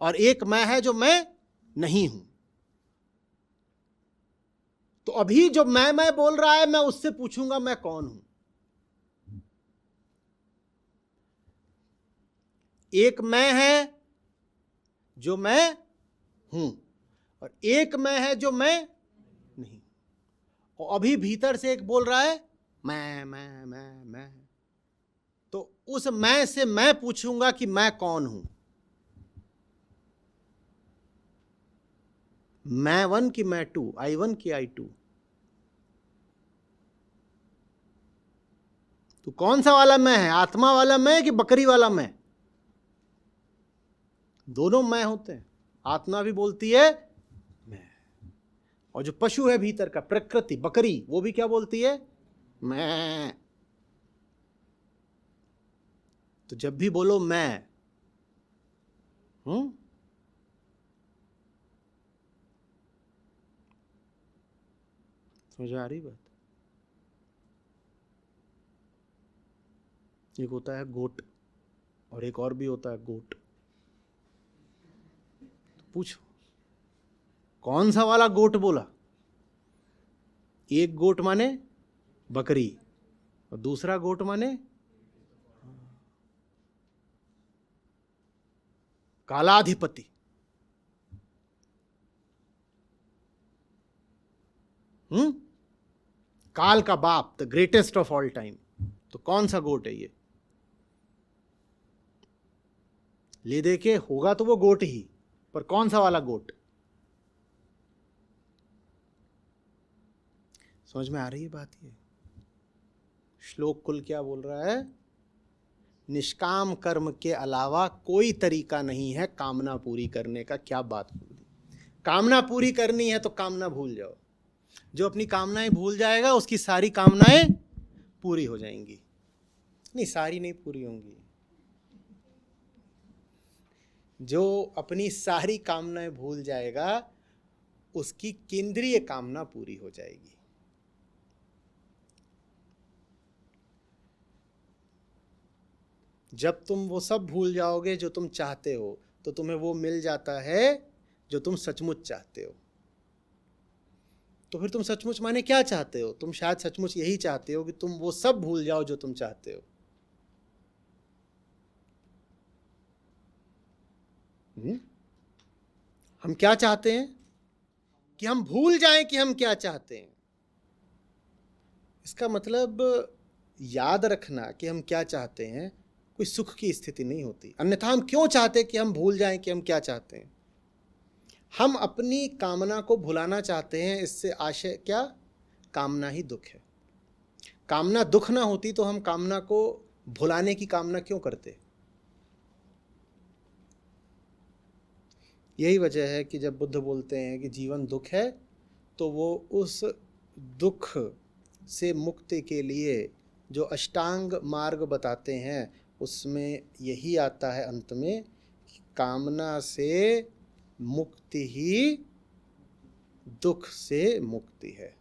और एक मैं है जो मैं नहीं हूं। तो अभी जो मैं बोल रहा है, मैं उससे पूछूंगा मैं कौन हूं। एक मैं है जो मैं हूं, और एक मैं है जो मैं नहीं। और अभी भीतर से एक बोल रहा है मैं। तो उस मैं से मैं पूछूंगा कि मैं कौन हूं? मैं 1 की मैं 2, I1 की I2। तो कौन सा वाला मैं है, आत्मा वाला मैं कि बकरी वाला मैं? दोनों मैं होते हैं। आत्मा भी बोलती है मैं, और जो पशु है भीतर का, प्रकृति, बकरी, वो भी क्या बोलती है? मैं। तो जब भी बोलो मैं, समझ आ रही बात? एक होता है गोट और एक और भी होता है गोट। तो पूछो कौन सा वाला गोट बोला? एक गोट माने बकरी और दूसरा गोट माने कालाधिपति। काल का बाप, the greatest of all time. तो कौन सा गोट है ये? ले दे के होगा तो वो गोट ही, पर कौन सा वाला गोट? समझ में आ रही है बात? ये श्लोक कुल क्या बोल रहा है? निष्काम कर्म के अलावा कोई तरीका नहीं है कामना पूरी करने का। क्या बात बोल दी! कामना पूरी करनी है तो कामना भूल जाओ। जो अपनी कामनाएं भूल जाएगा उसकी सारी कामनाएं पूरी हो जाएंगी। नहीं, सारी नहीं पूरी होंगी। जो अपनी सारी कामनाएं भूल जाएगा उसकी केंद्रीय कामना पूरी हो जाएगी। जब तुम वो सब भूल जाओगे जो तुम चाहते हो, तो तुम्हें वो मिल जाता है जो तुम सचमुच चाहते हो। तो फिर तुम सचमुच माने क्या चाहते हो? तुम शायद सचमुच यही चाहते हो कि तुम वो सब भूल जाओ जो तुम चाहते हो। हम क्या चाहते हैं? कि हम भूल जाएं कि हम क्या चाहते हैं। इसका मतलब याद रखना कि हम क्या चाहते हैं कोई सुख की स्थिति नहीं होती। अन्यथा हम क्यों चाहते कि हम भूल जाएं कि हम क्या चाहते हैं? हम अपनी कामना को भुलाना चाहते हैं। इससे आशय क्या? कामना ही दुख है। कामना दुख ना होती तो हम कामना को भुलाने की कामना क्यों करते? यही वजह है कि जब बुद्ध बोलते हैं कि जीवन दुख है, तो वो उस दुख से मुक्ति के लिए जो अष्टांग मार्ग बताते हैं उसमें यही आता है अंत में कि कामना से मुक्ति ही दुख से मुक्ति है।